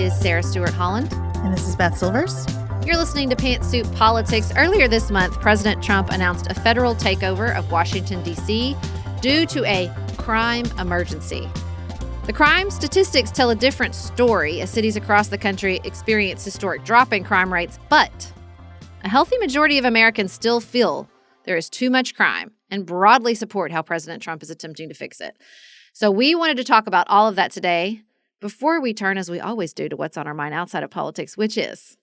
is Sarah Stewart Holland. And this is Beth Silvers. You're listening to Pantsuit Politics. Earlier this month, President Trump announced a federal takeover of Washington, D.C. due to a crime emergency. The crime statistics tell a different story as cities across the country experience historic drop in crime rates, but a healthy majority of Americans still feel there is too much crime and broadly support how President Trump is attempting to fix it. So we wanted to talk about all of that today before we turn, as we always do, to what's on our mind outside of politics, which is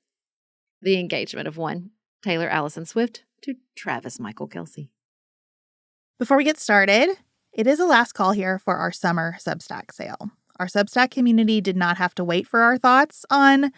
the engagement of one Taylor Allison Swift to Travis Michael Kelce. Before we get started, it is a last call here for our summer Substack sale. Our Substack community did not have to wait for our thoughts on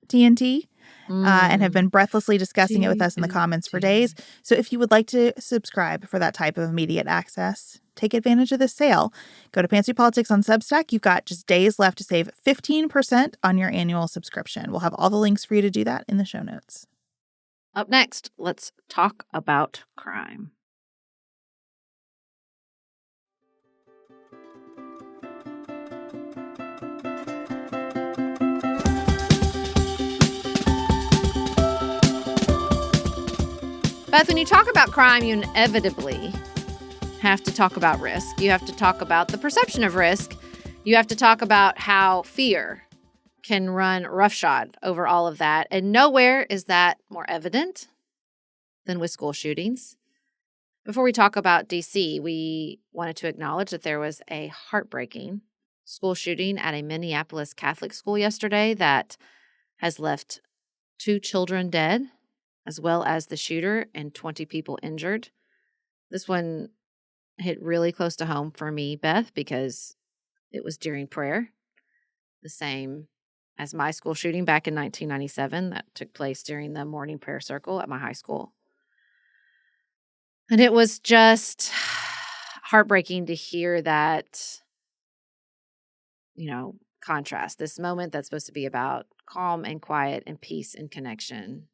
TNT and have been breathlessly discussing it with us in the comments for days. So if you would like to subscribe for that type of immediate access, take advantage of this sale. Go to Pantsuit Politics on Substack. You've got just days left to save 15% on your annual subscription. We'll have all the links for you to do that in the show notes. Up next, let's talk about crime. Beth, when you talk about crime, you inevitably have to talk about risk. You have to talk about the perception of risk. You have to talk about how fear can run roughshod over all of that. And nowhere is that more evident than with school shootings. Before we talk about D.C., we wanted to acknowledge that there was a heartbreaking school shooting at a Minneapolis Catholic school yesterday that has left 2 children dead, as well as the shooter, and 20 people injured. This one hit really close to home for me, Beth, because it was during prayer, the same as my school shooting back in 1997 that took place during the morning prayer circle at my high school. And it was just heartbreaking to hear that, contrast, this moment that's supposed to be about calm and quiet and peace and connection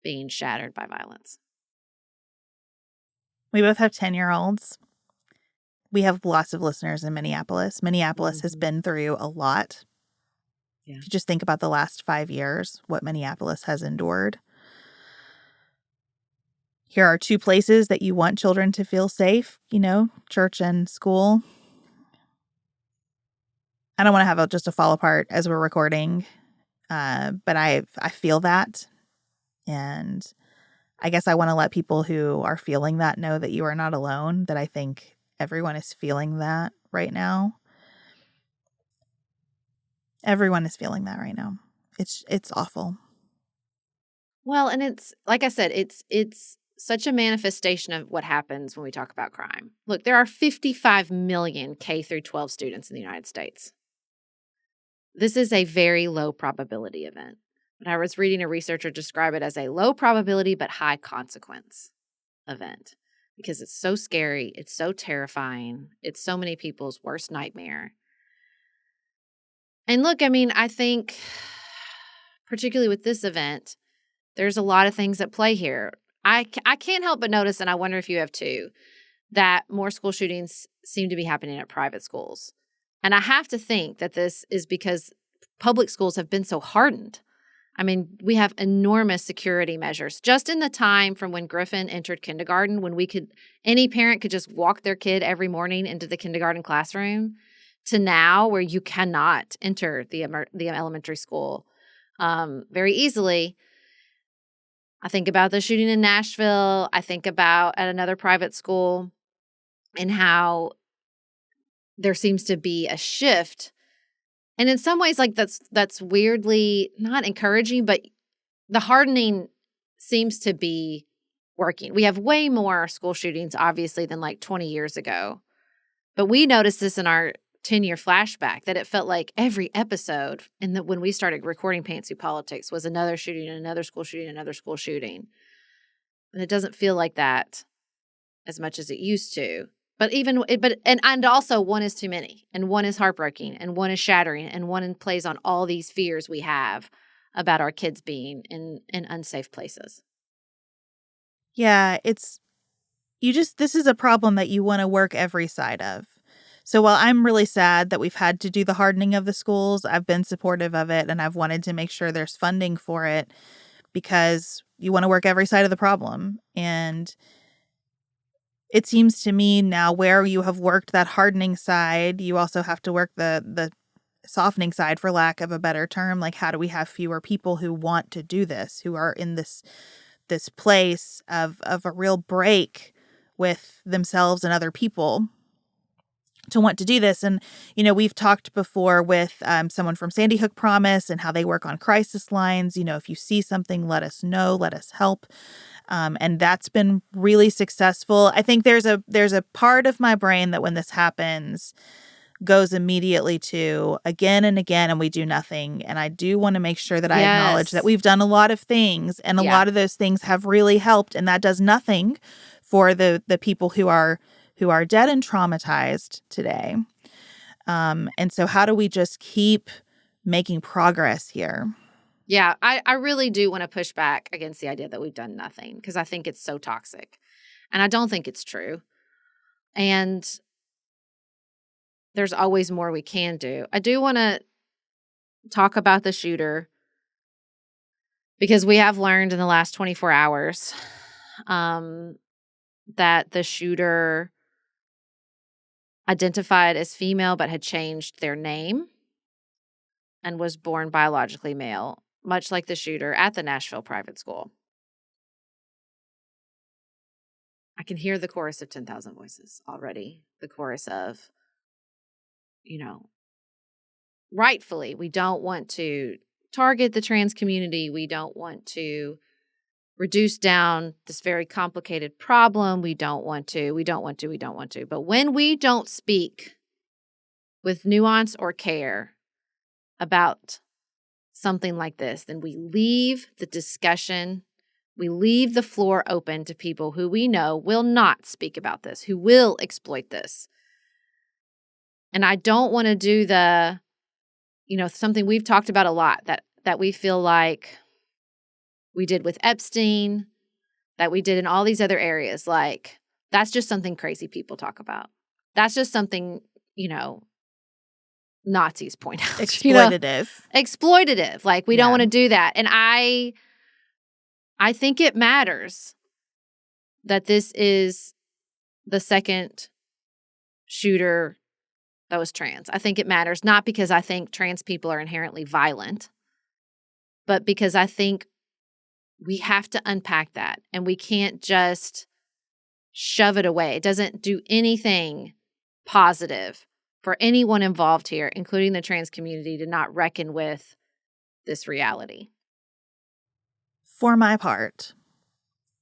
being shattered by violence. We both have 10-year-olds. We have lots of listeners in Minneapolis. Minneapolis has been through a lot. Yeah. If you just think about the last 5 years, what Minneapolis has endured. Here are 2 places that you want children to feel safe, church and school. I don't want to have just a fall apart as we're recording, but I feel that. And I guess I want to let people who are feeling that know that you are not alone, that I think everyone is feeling that right now. Everyone is feeling that right now. It's awful. Well, and it's, like I said, it's such a manifestation of what happens when we talk about crime. Look, there are 55 million K through 12 students in the United States. This is a very low probability event. But I was reading a researcher describe it as a low probability but high consequence event because it's so scary, it's so terrifying, it's so many people's worst nightmare. And look, I think particularly with this event, there's a lot of things at play here. I can't help but notice, and I wonder if you have too, that more school shootings seem to be happening at private schools. And I have to think that this is because public schools have been so hardened. We have enormous security measures. Just in the time from when Griffin entered kindergarten, when any parent could just walk their kid every morning into the kindergarten classroom, to now where you cannot enter the elementary school very easily. I think about the shooting in Nashville. I think about at another private school and how there seems to be a shift. And in some ways, that's weirdly not encouraging, but the hardening seems to be working. We have way more school shootings, obviously, than 20 years ago. But we noticed this in our 10-year flashback, that it felt like every episode, and that when we started recording Pantsuit Politics, was another shooting, another school shooting, another school shooting. And it doesn't feel like that as much as it used to. And also one is too many, and one is heartbreaking, and one is shattering, and one plays on all these fears we have about our kids being in unsafe places. Yeah, this is a problem that you want to work every side of. So while I'm really sad that we've had to do the hardening of the schools, I've been supportive of it, and I've wanted to make sure there's funding for it because you want to work every side of the problem. And it seems to me now where you have worked that hardening side, you also have to work the softening side, for lack of a better term. Like, how do we have fewer people who want to do this, who are in this place of a real break with themselves and other people to want to do this? And, we've talked before with someone from Sandy Hook Promise and how they work on crisis lines. If you see something, let us know, let us help. And that's been really successful. I think there's a part of my brain that when this happens goes immediately to again and again, and we do nothing. And I do want to make sure that I acknowledge that we've done a lot of things, and a lot of those things have really helped, and that does nothing for the people who are dead and traumatized today. And so how do we just keep making progress here? Yeah, I really do want to push back against the idea that we've done nothing, because I think it's so toxic. And I don't think it's true. And there's always more we can do. I do want to talk about the shooter, because we have learned in the last 24 hours that the shooter identified as female but had changed their name and was born biologically male, much like the shooter at the Nashville private school. I can hear the chorus of 10,000 Voices already. The chorus of, rightfully, we don't want to target the trans community. We don't want to reduce down this very complicated problem. We don't want to. But when we don't speak with nuance or care about something like this, then we leave the discussion, we leave the floor open to people who we know will not speak about this, who will exploit this. And I don't want to do the, something we've talked about a lot, that we feel like we did with Epstein, that we did in all these other areas. Like, that's just something crazy people talk about. That's just something, Nazis point out. Exploitative. Exploitative. Like, we don't want to do that. And I think it matters that this is the second shooter that was trans. I think it matters, not because I think trans people are inherently violent, but because I think we have to unpack that, and we can't just shove it away. It doesn't do anything positive for anyone involved here, including the trans community, to not reckon with this reality. For my part,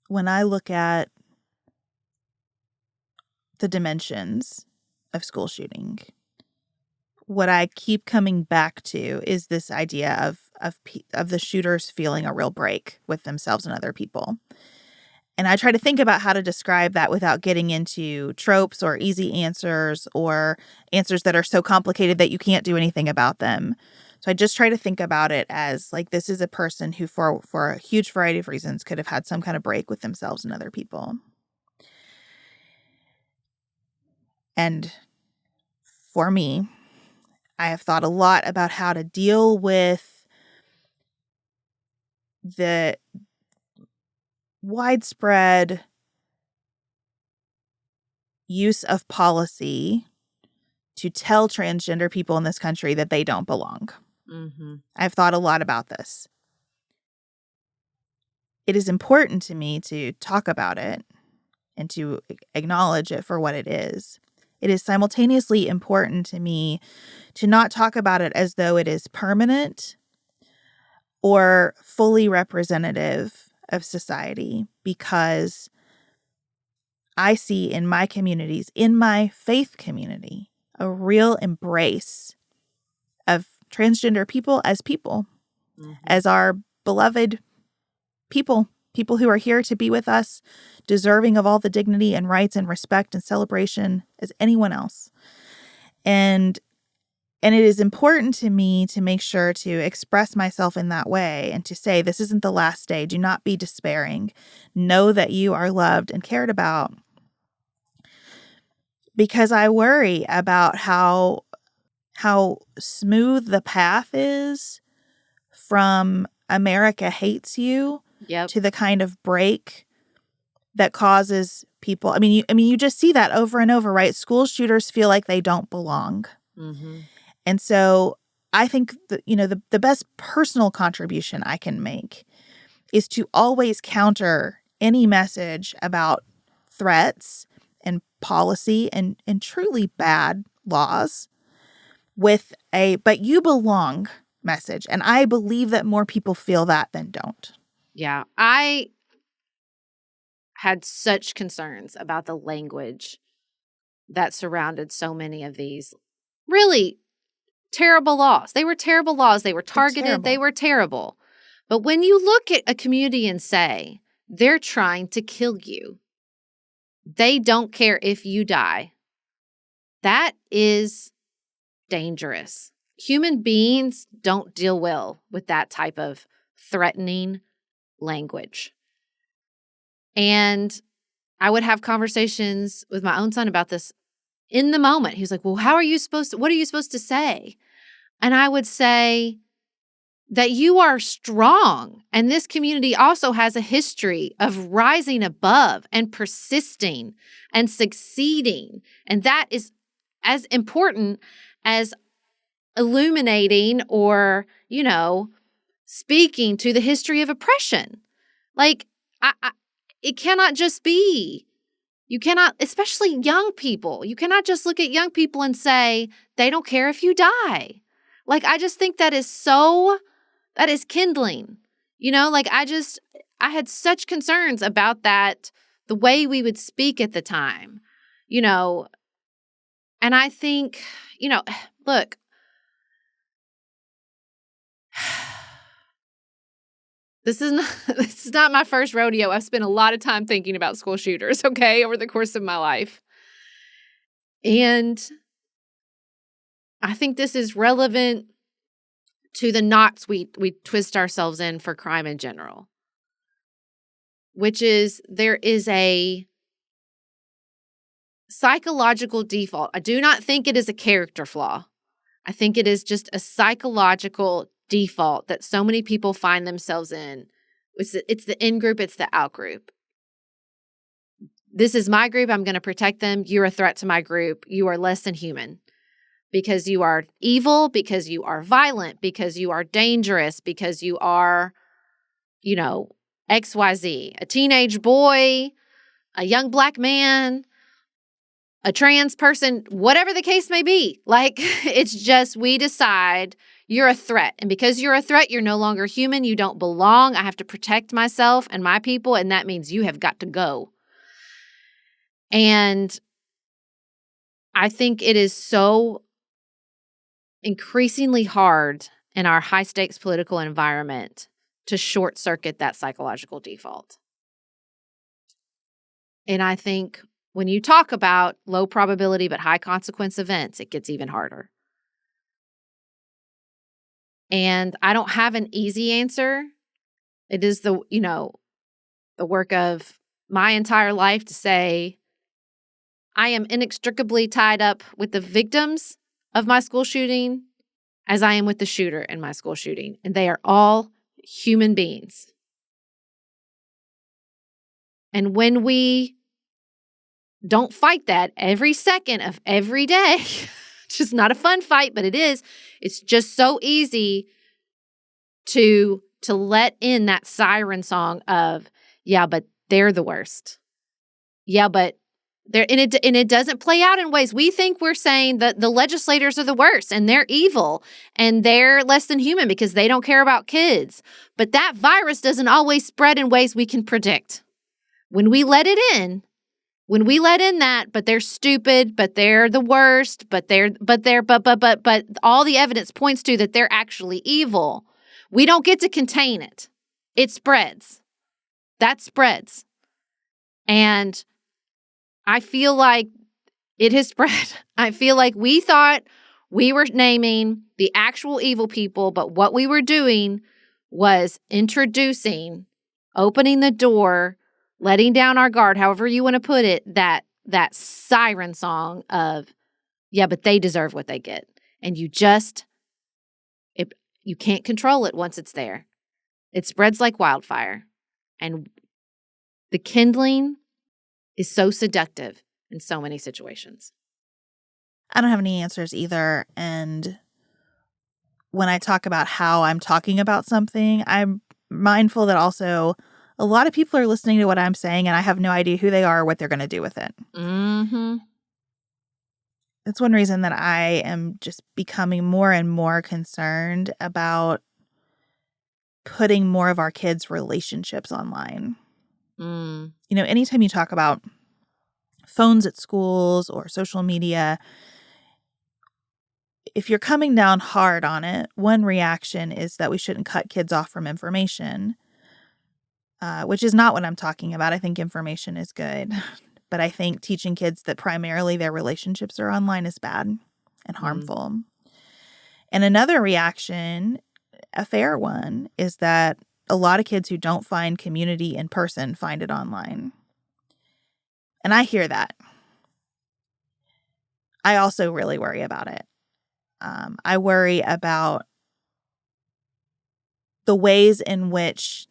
when I look at the dimensions of school shooting, what I keep coming back to is this idea of the shooters feeling a real break with themselves and other people. And I try to think about how to describe that without getting into tropes or easy answers or answers that are so complicated that you can't do anything about them. So I just try to think about it as like, this is a person who for a huge variety of reasons could have had some kind of break with themselves and other people. And for me, I have thought a lot about how to deal with the widespread use of policy to tell transgender people in this country that they don't belong. Mm-hmm. I've thought a lot about this. It is important to me to talk about it and to acknowledge it for what it is. It is simultaneously important to me to not talk about it as though it is permanent or fully representative of society, because I see in my communities, in my faith community, a real embrace of transgender people, mm-hmm. as our beloved people who are here to be with us, deserving of all the dignity and rights and respect and celebration as anyone else. And it is important to me to make sure to express myself in that way and to say, this isn't the last day. Do not be despairing. Know that you are loved and cared about. because I worry about how smooth the path is from America hates you Yep. to the kind of break that causes people. I mean, you just see that over and over, right? School shooters feel like they don't belong. Mm-hmm. And so I think that, the best personal contribution I can make is to always counter any message about threats and policy and truly bad laws with a "but you belong" message. And I believe that more people feel that than don't. Yeah. I had such concerns about the language that surrounded so many of these really terrible laws. They were terrible laws. They were targeted. They were terrible. But when you look at a community and say, they're trying to kill you, they don't care if you die, that is dangerous. Human beings don't deal well with that type of threatening language. And I would have conversations with my own son about this in the moment. He was like, well, what are you supposed to say? And I would say that you are strong. And this community also has a history of rising above and persisting and succeeding. And that is as important as illuminating or, speaking to the history of oppression. Like, it cannot just be. You cannot, especially young people, you cannot just look at young people and say, they don't care if you die. Like, I just think that is kindling. I had such concerns about that, the way we would speak at the time, and I think, look, This is not my first rodeo. I've spent a lot of time thinking about school shooters, okay, over the course of my life. And I think this is relevant to the knots we twist ourselves in for crime in general, which is there is a psychological default. I do not think it is a character flaw. I think it is just a psychological default that so many people find themselves in. It's the in-group, it's the out-group. This is my group, I'm going to protect them. You're a threat to my group. You are less than human because you are evil, because you are violent, because you are dangerous, because you are, XYZ, a teenage boy, a young Black man, a trans person, whatever the case may be. Like, it's just we decide you're a threat. And because you're a threat, you're no longer human. You don't belong. I have to protect myself and my people, and that means you have got to go. And I think it is so increasingly hard in our high-stakes political environment to short-circuit that psychological default. And I think when you talk about low probability but high consequence events, it gets even harder. And I don't have an easy answer. It is the work of my entire life to say, I am inextricably tied up with the victims of my school shooting as I am with the shooter in my school shooting. And they are all human beings. And when we don't fight that every second of every day, it's just not a fun fight, but it is. It's just so easy to let in that siren song of, yeah, but they're the worst. Yeah, but they're, and it doesn't play out in ways we think we're saying that the legislators are the worst and they're evil and they're less than human because they don't care about kids. But that virus doesn't always spread in ways we can predict. When we let it in, but they're stupid, but they're the worst, but all the evidence points to that they're actually evil. We don't get to contain it. It spreads. That spreads. And I feel like it has spread. I feel like we thought we were naming the actual evil people, but what we were doing was introducing, opening the door, letting down our guard, however you want to put it, that that siren song of, yeah, but they deserve what they get. And you can't control it once it's there. It spreads like wildfire. And the kindling is so seductive in so many situations. I don't have any answers either. And when I talk about how I'm talking about something, I'm mindful that also a lot of people are listening to what I'm saying, and I have no idea who they are or what they're going to do with it. Mm-hmm. That's one reason that I am just becoming more and more concerned about putting more of our kids' relationships online. Anytime you talk about phones at schools or social media, if you're coming down hard on it, one reaction is that we shouldn't cut kids off from information, which is not what I'm talking about. I think information is good. But I think teaching kids that primarily their relationships are online is bad and harmful. And another reaction, a fair one, is that a lot of kids who don't find community in person find it online. And I hear that. I also really worry about it. I worry about the ways in which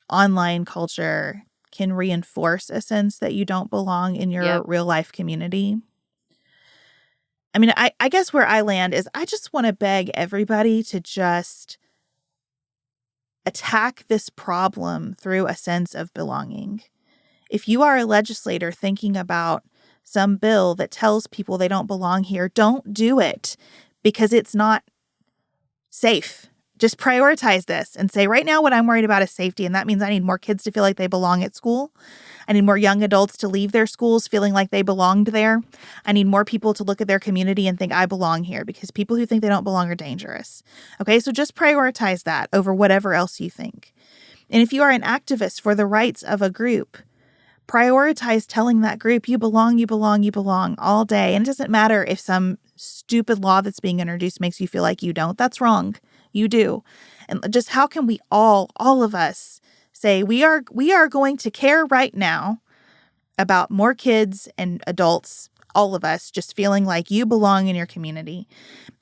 online culture can reinforce a sense that you don't belong in your real life community. I mean, I guess where I land is I just want to beg everybody to just attack this problem through a sense of belonging. If you are a legislator thinking about some bill that tells people they don't belong here, don't do it because it's not safe. Just prioritize this and say, right now what I'm worried about is safety, and that means I need more kids to feel like they belong at school. I need more young adults to leave their schools feeling like they belonged there. I need more people to look at their community and think I belong here, because people who think they don't belong are dangerous. Okay, so just prioritize that over whatever else you think. And if you are an activist for the rights of a group, prioritize telling that group you belong, you belong, you belong all day. And it doesn't matter if some stupid law that's being introduced makes you feel like you don't. That's wrong. You do. And just how can we all of us say we are going to care right now about more kids and adults, all of us just feeling like you belong in your community.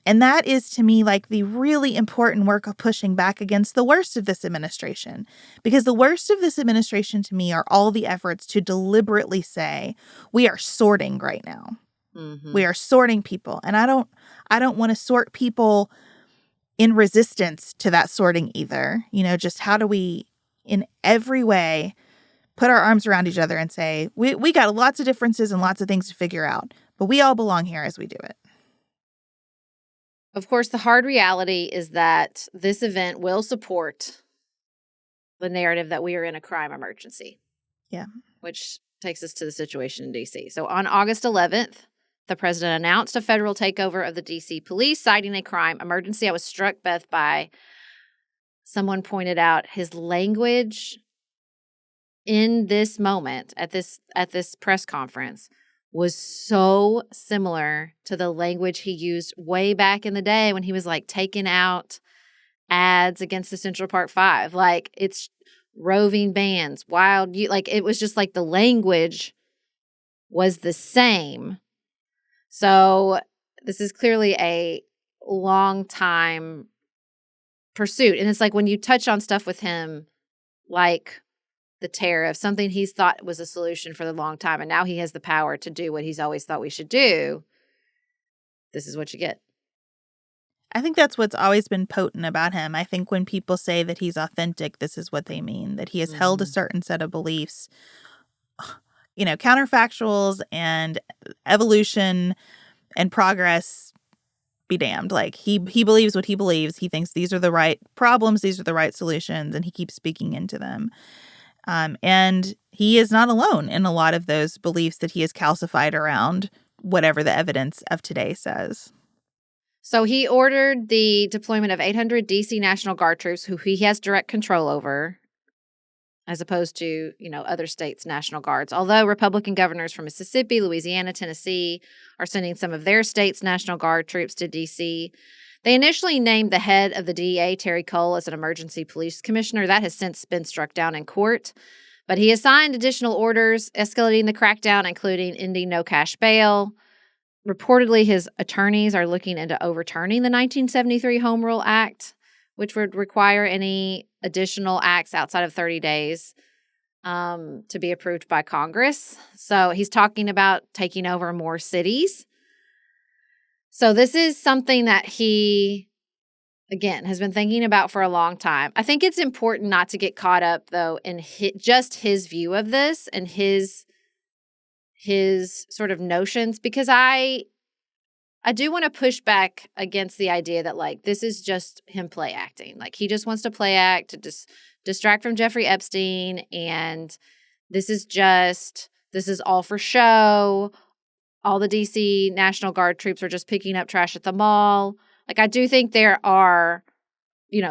And that is, to me, like the really important work of pushing back against the worst of this administration. Because the worst of this administration, to me, are all the efforts to deliberately say, we are sorting right now. Mm-hmm. We are sorting people. And I don't want to sort people in resistance to that sorting either. Just how do we, in every way, put our arms around each other and say, we got lots of differences and lots of things to figure out, but we all belong here as we do it. Of course, the hard reality is that this event will support the narrative that we are in a crime emergency. Yeah. Which takes us to the situation in D.C. So on August 11th, the president announced a federal takeover of the D.C. police, citing a crime emergency. I was struck, Beth, by someone pointed out his language in this moment at this press conference was so similar to the language he used way back in the day when he was like taking out ads against the Central Park Five. Like, it's roving bands, wild, it was just like the language was the same. So this is clearly a long time pursuit. And it's like when you touch on stuff with him, like the tariff, something he's thought was a solution for the long time, and now he has the power to do what he's always thought we should do. This is what you get. I think that's what's always been potent about him. I think when people say that he's authentic, this is what they mean, that he has held a certain set of beliefs, counterfactuals and evolution and progress be damned. Like he believes what he believes. He thinks these are the right problems, these are the right solutions, and he keeps speaking into them. And he is not alone in a lot of those beliefs that he has calcified around whatever the evidence of today says. So he ordered the deployment of 800 D.C. National Guard troops who he has direct control over, as opposed to, other states' National Guards. Although Republican governors from Mississippi, Louisiana, Tennessee are sending some of their states' National Guard troops to D.C., they initially named the head of the DEA, Terry Cole, as an emergency police commissioner. That has since been struck down in court. But he has signed additional orders escalating the crackdown, including ending no cash bail. Reportedly, his attorneys are looking into overturning the 1973 Home Rule Act, which would require any additional acts outside of 30 days to be approved by Congress. So he's talking about taking over more cities. So this is something that he, again, has been thinking about for a long time. I think it's important not to get caught up, though, in just his view of this and his sort of notions, because I do want to push back against the idea that, like, this is just him play acting. Like, he just wants to play act to just distract from Jeffrey Epstein, and this is all for show. All the D.C. National Guard troops are just picking up trash at the mall. Like, I do think there are,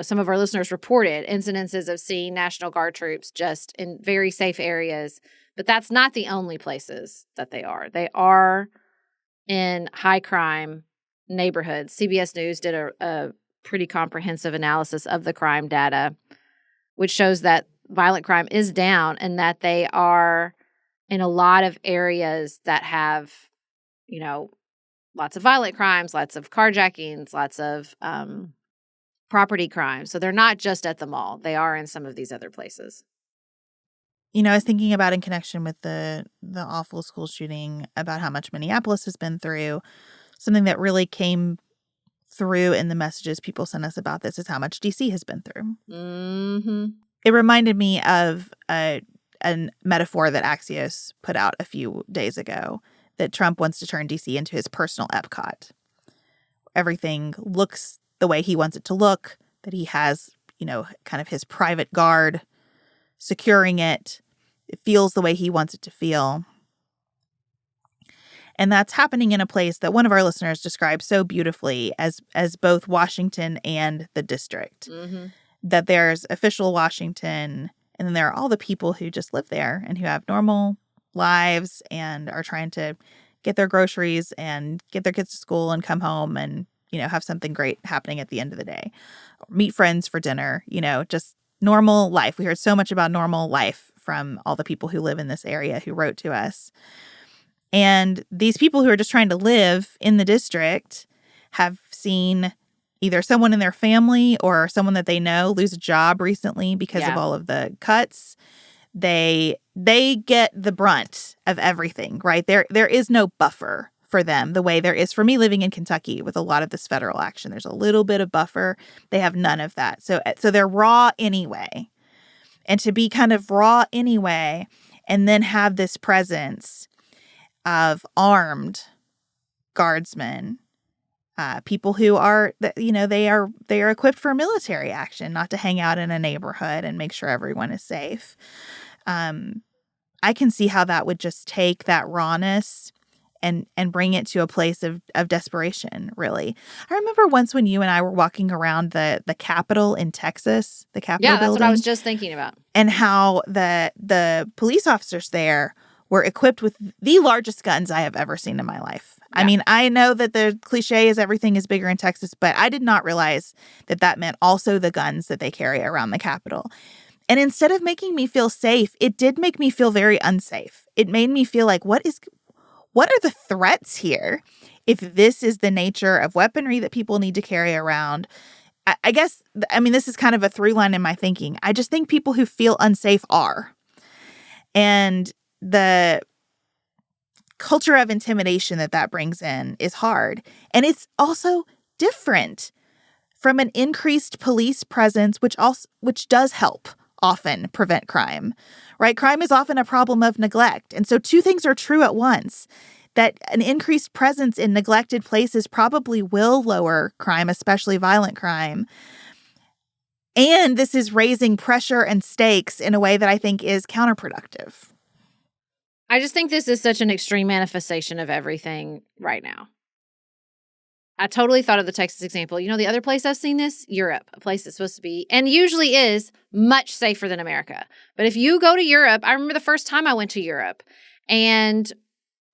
some of our listeners reported incidences of seeing National Guard troops just in very safe areas, but that's not the only places that they are. They are in high crime neighborhoods. CBS News did a pretty comprehensive analysis of the crime data, which shows that violent crime is down and that they are in a lot of areas that have, lots of violent crimes, lots of carjackings, lots of property crimes. So they're not just at the mall. They are in some of these other places. I was thinking about, in connection with the awful school shooting, about how much Minneapolis has been through. Something that really came through in the messages people sent us about this is how much D.C. has been through. Mm-hmm. It reminded me of a metaphor that Axios put out a few days ago, that Trump wants to turn D.C. into his personal Epcot. Everything looks the way he wants it to look, that he has, kind of his private guard securing it. It feels the way he wants it to feel. And that's happening in a place that one of our listeners described so beautifully as both Washington and the district. Mm-hmm. That there's official Washington, and then there are all the people who just live there and who have normal lives and are trying to get their groceries and get their kids to school and come home and, have something great happening at the end of the day. Meet friends for dinner, just normal life. We heard so much about normal life from all the people who live in this area who wrote to us. And these people who are just trying to live in the district have seen either someone in their family or someone that they know lose a job recently because of all of the cuts. They get the brunt of everything, right? There is no buffer for them the way there is for me living in Kentucky with a lot of this federal action. There's a little bit of buffer. They have none of that. So they're raw anyway. And to be kind of raw anyway and then have this presence of armed guardsmen, people who are, they are equipped for military action, not to hang out in a neighborhood and make sure everyone is safe. I can see how that would just take that rawness and bring it to a place of desperation, really. I remember once when you and I were walking around the Capitol in Texas, the Capitol building. Yeah, that's what I was just thinking about. And how the police officers there were equipped with the largest guns I have ever seen in my life. Yeah. I mean, I know that the cliche is everything is bigger in Texas, but I did not realize that meant also the guns that they carry around the Capitol. And instead of making me feel safe, it did make me feel very unsafe. It made me feel like, what are the threats here? If this is the nature of weaponry that people need to carry around, I guess, this is kind of a through line in my thinking. I just think people who feel unsafe are. And the culture of intimidation that brings in is hard. And it's also different from an increased police presence, which does help often prevent crime, right? Crime is often a problem of neglect. And so two things are true at once, that an increased presence in neglected places probably will lower crime, especially violent crime. And this is raising pressure and stakes in a way that I think is counterproductive. I just think this is such an extreme manifestation of everything right now. I totally thought of the Texas example. The other place I've seen this? Europe, a place that's supposed to be, and usually is, much safer than America. But if you go to Europe, I remember the first time I went to Europe, and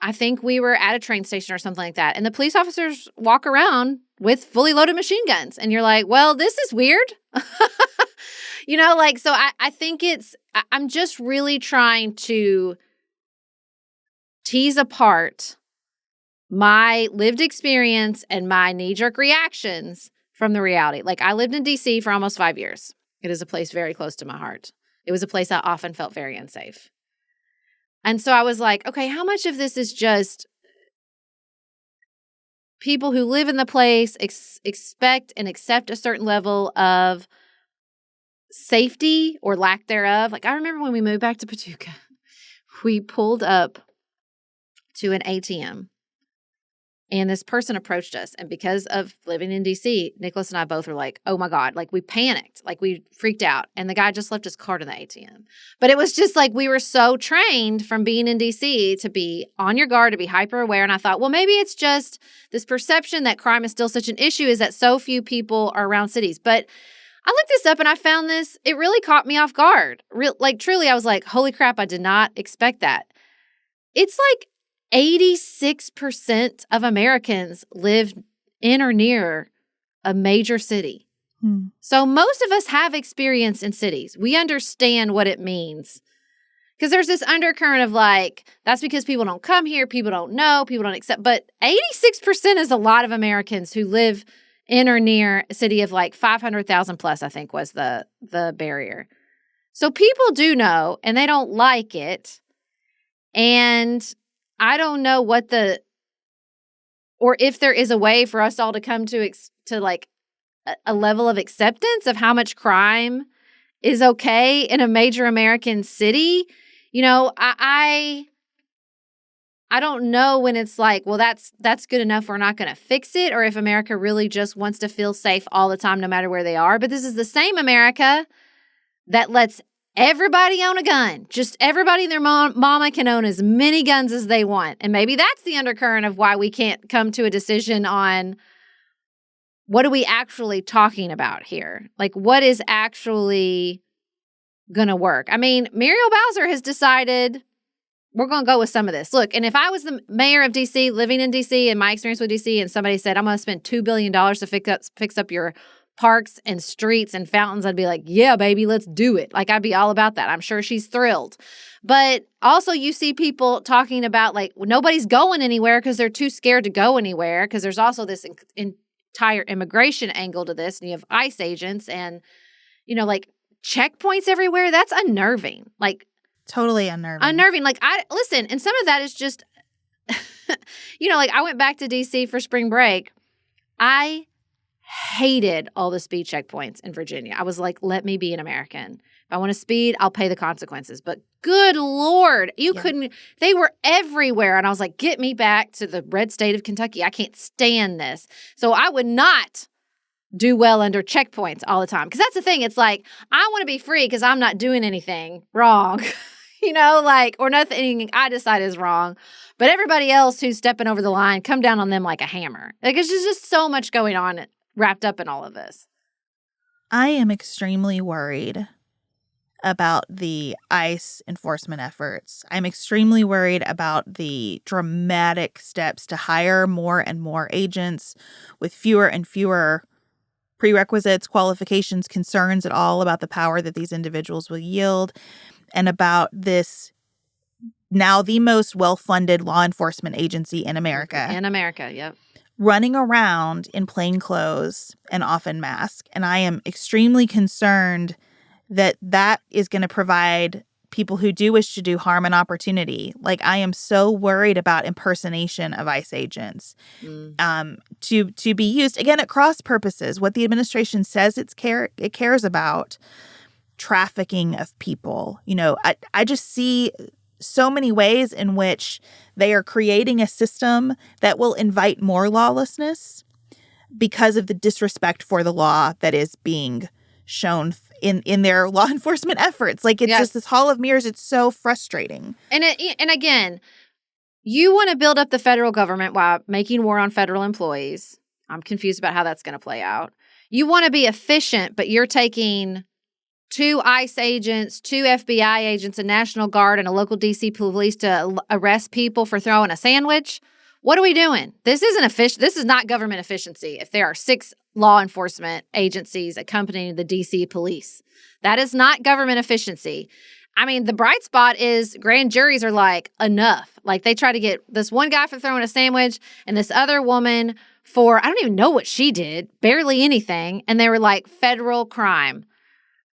I think we were at a train station or something like that, and the police officers walk around with fully loaded machine guns, and you're like, well, this is weird. So I think I'm just really trying to tease apart my lived experience and my knee-jerk reactions from the reality. Like, I lived in D.C. for almost 5 years. It is a place very close to my heart. It was a place I often felt very unsafe. And so I was like, okay, how much of this is just people who live in the place expect and accept a certain level of safety or lack thereof? Like, I remember when we moved back to Paducah, we pulled up to an ATM. And this person approached us. And because of living in D.C., Nicholas and I both were like, oh my God, like we panicked, like we freaked out. And the guy just left his card in the ATM. But it was just like we were so trained from being in D.C. to be on your guard, to be hyper aware. And I thought, well, maybe it's just this perception that crime is still such an issue is that so few people are around cities. But I looked this up and I found this, it really caught me off guard. Truly, I was like, holy crap, I did not expect that. It's like 86% of Americans live in or near a major city. So most of us have experience in cities. We understand what it means. Because there's this undercurrent of like, that's because people don't come here, people don't know, people don't accept. But 86% is a lot of Americans who live in or near a city of like 500,000 plus, I think was the barrier. So people do know, and they don't like it. And I don't know or if there is a way for us all to come to like a level of acceptance of how much crime is okay in a major American city. I don't know when it's like, well, that's good enough. We're not going to fix it. Or if America really just wants to feel safe all the time, no matter where they are. But this is the same America that lets everybody own a gun. Just everybody and their mama can own as many guns as they want. And maybe that's the undercurrent of why we can't come to a decision on what are we actually talking about here? Like, what is actually going to work? I mean, Muriel Bowser has decided we're going to go with some of this. Look, and if I was the mayor of D.C., living in D.C., and my experience with D.C., and somebody said, I'm going to spend $2 billion to fix up your parks and streets and fountains, I'd be like, yeah, baby, let's do it. Like, I'd be all about that. I'm sure she's thrilled. But also you see people talking about like, well, nobody's going anywhere because they're too scared to go anywhere, because there's also this entire immigration angle to this. And you have ICE agents and, like checkpoints everywhere. That's unnerving. Like, totally unnerving. Like, listen, and some of that is just, like I went back to D.C. for spring break. I hated all the speed checkpoints in Virginia. I was like, let me be an American. If I want to speed, I'll pay the consequences. But good Lord, couldn't, they were everywhere. And I was like, get me back to the red state of Kentucky. I can't stand this. So I would not do well under checkpoints all the time. Because that's the thing. It's like, I want to be free because I'm not doing anything wrong, or nothing I decide is wrong. But everybody else who's stepping over the line, come down on them like a hammer. Like, it's just so much going on wrapped up in all of this. I am extremely worried about the ICE enforcement efforts. I'm extremely worried about the dramatic steps to hire more and more agents with fewer and fewer prerequisites, qualifications, concerns at all about the power that these individuals will yield, and about this now the most well-funded law enforcement agency in America. Yep. Running around in plain clothes and often masked. And I am extremely concerned that is going to provide people who do wish to do harm an opportunity. Like, I am so worried about impersonation of ICE agents to be used, again, at cross purposes. What the administration says it cares about, trafficking of people. I just see so many ways in which they are creating a system that will invite more lawlessness because of the disrespect for the law that is being shown in their law enforcement efforts. Like, it's just this hall of mirrors. It's so frustrating. And again, you want to build up the federal government while making war on federal employees. I'm confused about how that's going to play out. You want to be efficient, but you're taking 2 ICE agents, 2 FBI agents, a National Guard, and a local D.C. police to arrest people for throwing a sandwich. What are we doing? This is not government efficiency if there are 6 law enforcement agencies accompanying the DC police. That is not government efficiency. I mean, the bright spot is grand juries are like, enough. Like, they try to get this one guy for throwing a sandwich and this other woman for, I don't even know what she did, barely anything. And they were like, federal crime,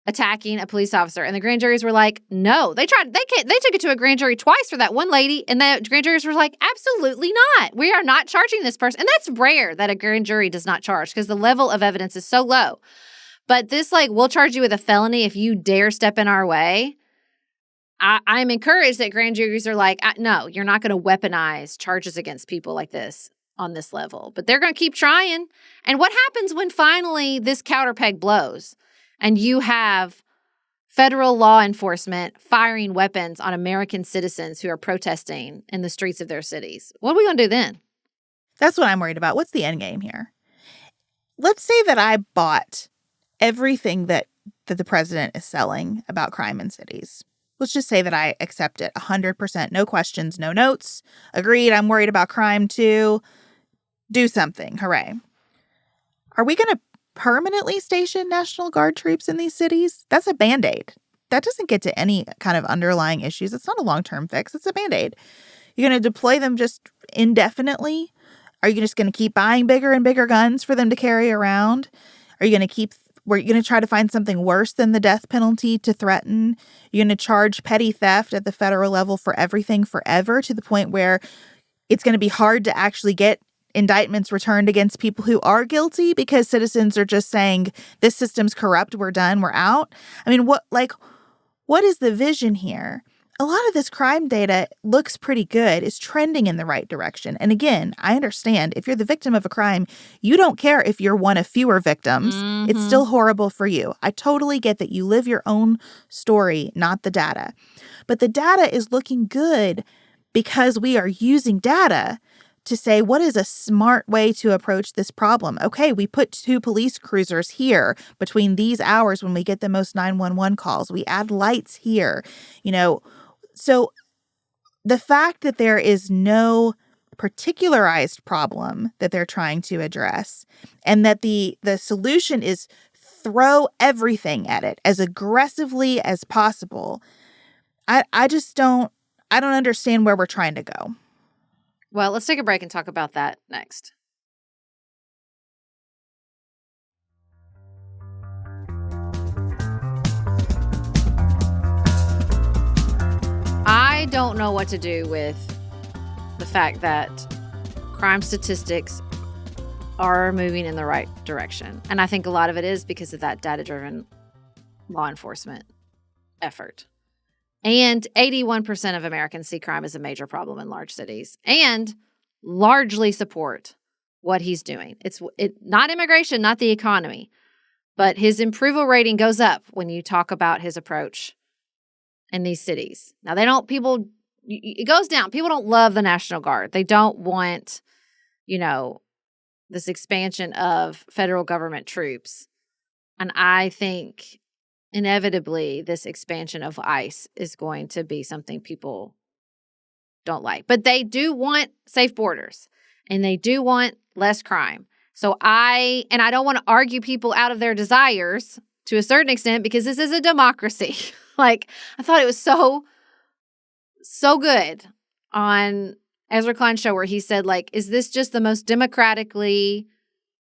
attacking a police officer. And the grand juries were like, no. They took it to a grand jury twice for that one lady. And the grand juries were like, absolutely not. We are not charging this person. And that's rare that a grand jury does not charge because the level of evidence is so low. But this, like, we'll charge you with a felony if you dare step in our way. I'm encouraged that grand juries are like, no, you're not going to weaponize charges against people like this on this level. But they're going to keep trying. And what happens when finally this counterpeg blows and you have federal law enforcement firing weapons on American citizens who are protesting in the streets of their cities? What are we going to do then? That's what I'm worried about. What's the end game here? Let's say that I bought everything that the president is selling about crime in cities. Let's just say that I accept it 100%. No questions, no notes. Agreed, I'm worried about crime too. Do something. Hooray. Are we going to permanently station National Guard troops in these cities? That's a Band-Aid. That doesn't get to any kind of underlying issues. It's not a long-term fix. It's a Band-Aid. You're going to deploy them just indefinitely? Are you just going to keep buying bigger and bigger guns for them to carry around? Are you going to you're going to try to find something worse than the death penalty to threaten? You're going to charge petty theft at the federal level for everything forever to the point where it's going to be hard to actually get indictments returned against people who are guilty because citizens are just saying, this system's corrupt, we're done, we're out. I mean, what is the vision here? A lot of this crime data looks pretty good. It's trending in the right direction. And again, I understand if you're the victim of a crime, you don't care if you're one of fewer victims. Mm-hmm. It's still horrible for you. I totally get that you live your own story, not the data. But the data is looking good because we are using data to say, what is a smart way to approach this problem? Okay, we put 2 police cruisers here between these hours when we get the most 911 calls. We add lights here, So the fact that there is no particularized problem that they're trying to address and that the solution is throw everything at it as aggressively as possible, I don't understand where we're trying to go. Well, let's take a break and talk about that next. I don't know what to do with the fact that crime statistics are moving in the right direction. And I think a lot of it is because of that data-driven law enforcement effort. And 81% of Americans see crime as a major problem in large cities and largely support what he's doing. It's not immigration, not the economy, but his approval rating goes up when you talk about his approach in these cities. Now, it goes down. People don't love the National Guard. They don't want, this expansion of federal government troops. And I think inevitably this expansion of ICE is going to be something people don't like. But they do want safe borders and they do want less crime. So I don't want to argue people out of their desires to a certain extent because this is a democracy. I thought it was so good on Ezra Klein's show where he said, is this just the most democratically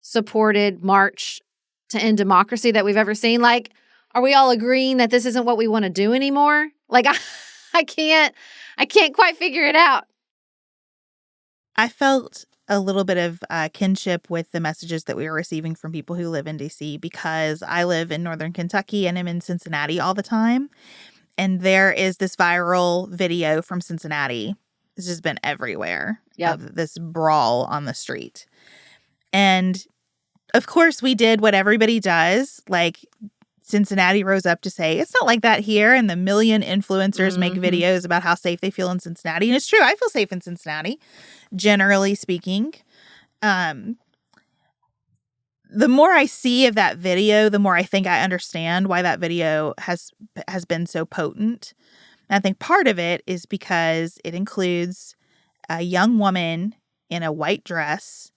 supported march to end democracy that we've ever seen? Are we all agreeing that this isn't what we want to do anymore? I can't quite figure it out. I felt a little bit of kinship with the messages that we were receiving from people who live in DC because I live in Northern Kentucky and I'm in Cincinnati all the time. And there is this viral video from Cincinnati. It's just been everywhere of this brawl on the street. And of course, we did what everybody does. Cincinnati rose up to say, it's not like that here. And the million influencers make videos about how safe they feel in Cincinnati. And it's true. I feel safe in Cincinnati, generally speaking. The more I see of that video, the more I think I understand why that video has been so potent. And I think part of it is because it includes a young woman in a white dress,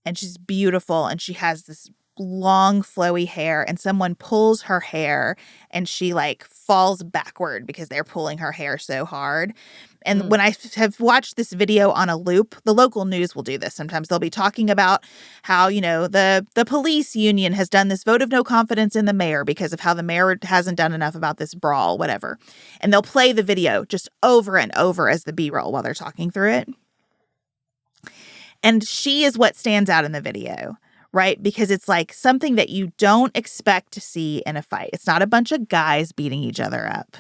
and she's beautiful, and she has this long flowy hair, and someone pulls her hair and she like falls backward because they're pulling her hair so hard. And when I have watched this video on a loop, the local news will do this. Sometimes they'll be talking about how, the police union has done this vote of no confidence in the mayor because of how the mayor hasn't done enough about this brawl, whatever. And they'll play the video just over and over as the B-roll while they're talking through it. And she is what stands out in the video, right? Because it's like something that you don't expect to see in a fight. It's not a bunch of guys beating each other up.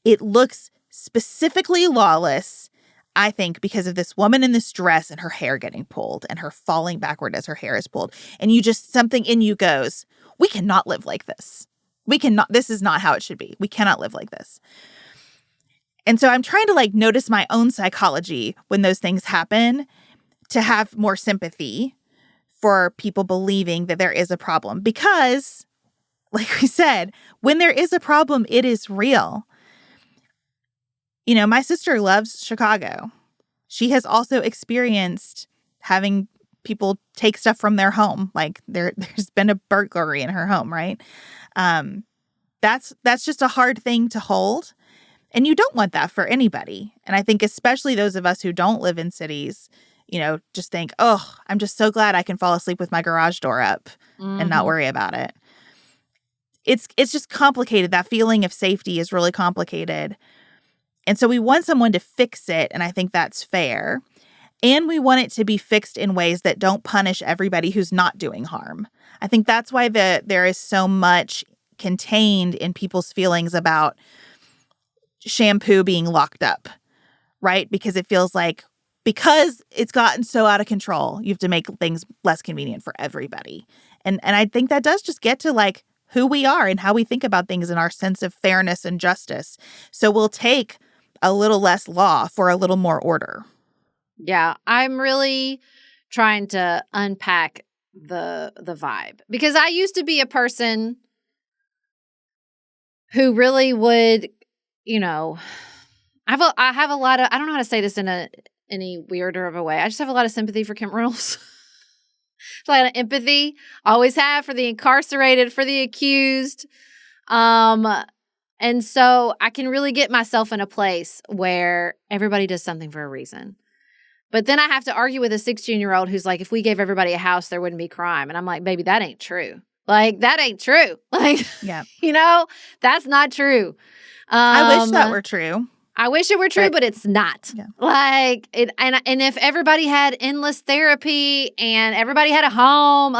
It looks specifically lawless, I think, because of this woman in this dress and her hair getting pulled and her falling backward as her hair is pulled. And something in you goes, we cannot live like this. This is not how it should be. We cannot live like this. And so I'm trying to notice my own psychology when those things happen to have more sympathy for people believing that there is a problem. Because, like we said, when there is a problem, it is real. My sister loves Chicago. She has also experienced having people take stuff from their home. There's been a burglary in her home, right? That's just a hard thing to hold. And you don't want that for anybody. And I think especially those of us who don't live in cities, just think, oh, I'm just so glad I can fall asleep with my garage door up and not worry about it. It's just complicated. That feeling of safety is really complicated. And so we want someone to fix it, and I think that's fair. And we want it to be fixed in ways that don't punish everybody who's not doing harm. I think that's why there is so much contained in people's feelings about shampoo being locked up, right? Because it feels like because it's gotten so out of control, you have to make things less convenient for everybody. And I think that does just get to who we are and how we think about things and our sense of fairness and justice. So we'll take a little less law for a little more order. Yeah, I'm really trying to unpack the vibe because I used to be a person who really would, I have a lot of, I don't know how to say this in any weirder of a way. I just have a lot of sympathy for criminals. A lot of empathy, always have, for the incarcerated, for the accused. And so I can really get myself in a place where everybody does something for a reason. But then I have to argue with a 16-year-old who's like, if we gave everybody a house, there wouldn't be crime. And I'm like, baby, that ain't true. That ain't true. Yeah. That's not true. I wish that were true. I wish it were true, but it's not. Yeah. And if everybody had endless therapy and everybody had a home,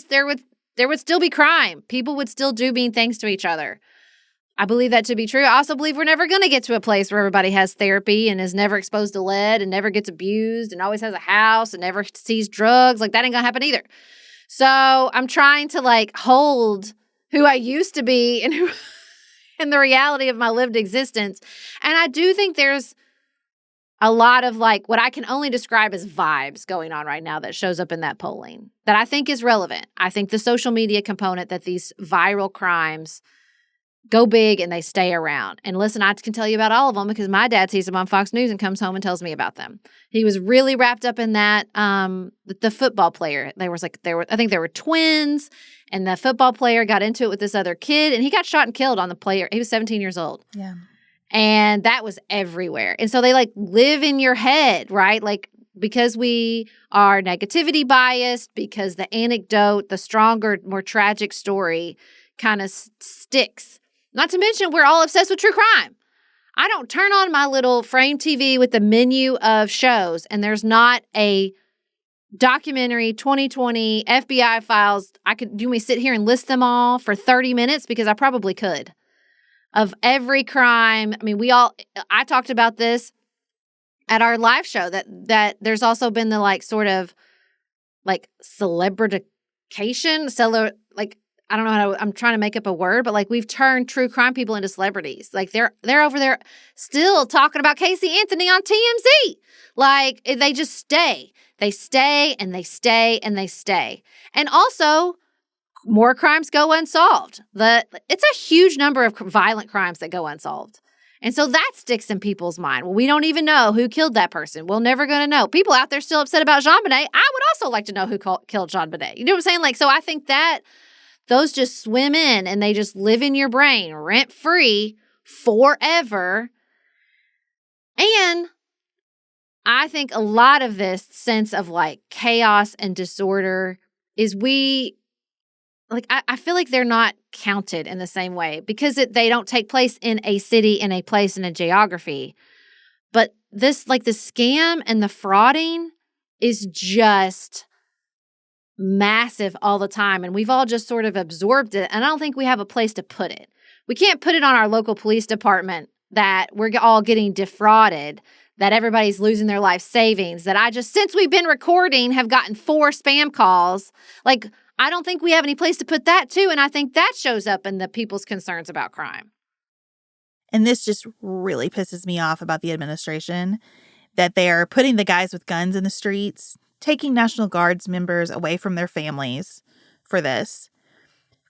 there would still be crime. People would still do mean things to each other. I believe that to be true. I also believe we're never going to get to a place where everybody has therapy and is never exposed to lead and never gets abused and always has a house and never sees drugs. That ain't going to happen either. So I'm trying to hold who I used to be and the reality of my lived existence. And I do think there's a lot of what I can only describe as vibes going on right now that shows up in that polling that I think is relevant. I think the social media component that these viral crimes go big and they stay around. And listen, I can tell you about all of them because my dad sees them on Fox News and comes home and tells me about them. He was really wrapped up in that. The football player, I think they were twins, and the football player got into it with this other kid, and he got shot and killed on the player. He was 17 years old. Yeah. And that was everywhere. And so they live in your head, right? Because we are negativity biased, because the anecdote, the stronger, more tragic story kind of sticks. Not to mention, we're all obsessed with true crime. I don't turn on my little frame TV with the menu of shows, and there's not a documentary, 2020, FBI files. You may sit here and list them all for 30 minutes because I probably could. Of every crime. I mean, I talked about this at our live show that there's also been the sort of celebrification, I don't know I'm trying to make up a word, but we've turned true crime people into celebrities. They're over there still talking about Casey Anthony on TMZ. They just stay. They stay and they stay and they stay. And also, more crimes go unsolved. It's a huge number of violent crimes that go unsolved. And so that sticks in people's mind. Well, we don't even know who killed that person. We're never going to know. People out there still upset about JonBenet. I would also like to know who killed JonBenet. You know what I'm saying? Like, so I think that those just swim in and they just live in your brain rent free forever. And I think a lot of this sense of like chaos and disorder is I feel like they're not counted in the same way because they don't take place in a city, in a place, in a geography. But this, like the scam and the frauding is just massive all the time. And we've all just sort of absorbed it. And I don't think we have a place to put it. We can't put it on our local police department that we're all getting defrauded, that everybody's losing their life savings, that since we've been recording, have gotten 4 spam calls. Like, I don't think we have any place to put that too. And I think that shows up in the people's concerns about crime. And this just really pisses me off about the administration, that they are putting the guys with guns in the streets, taking National Guards members away from their families for this,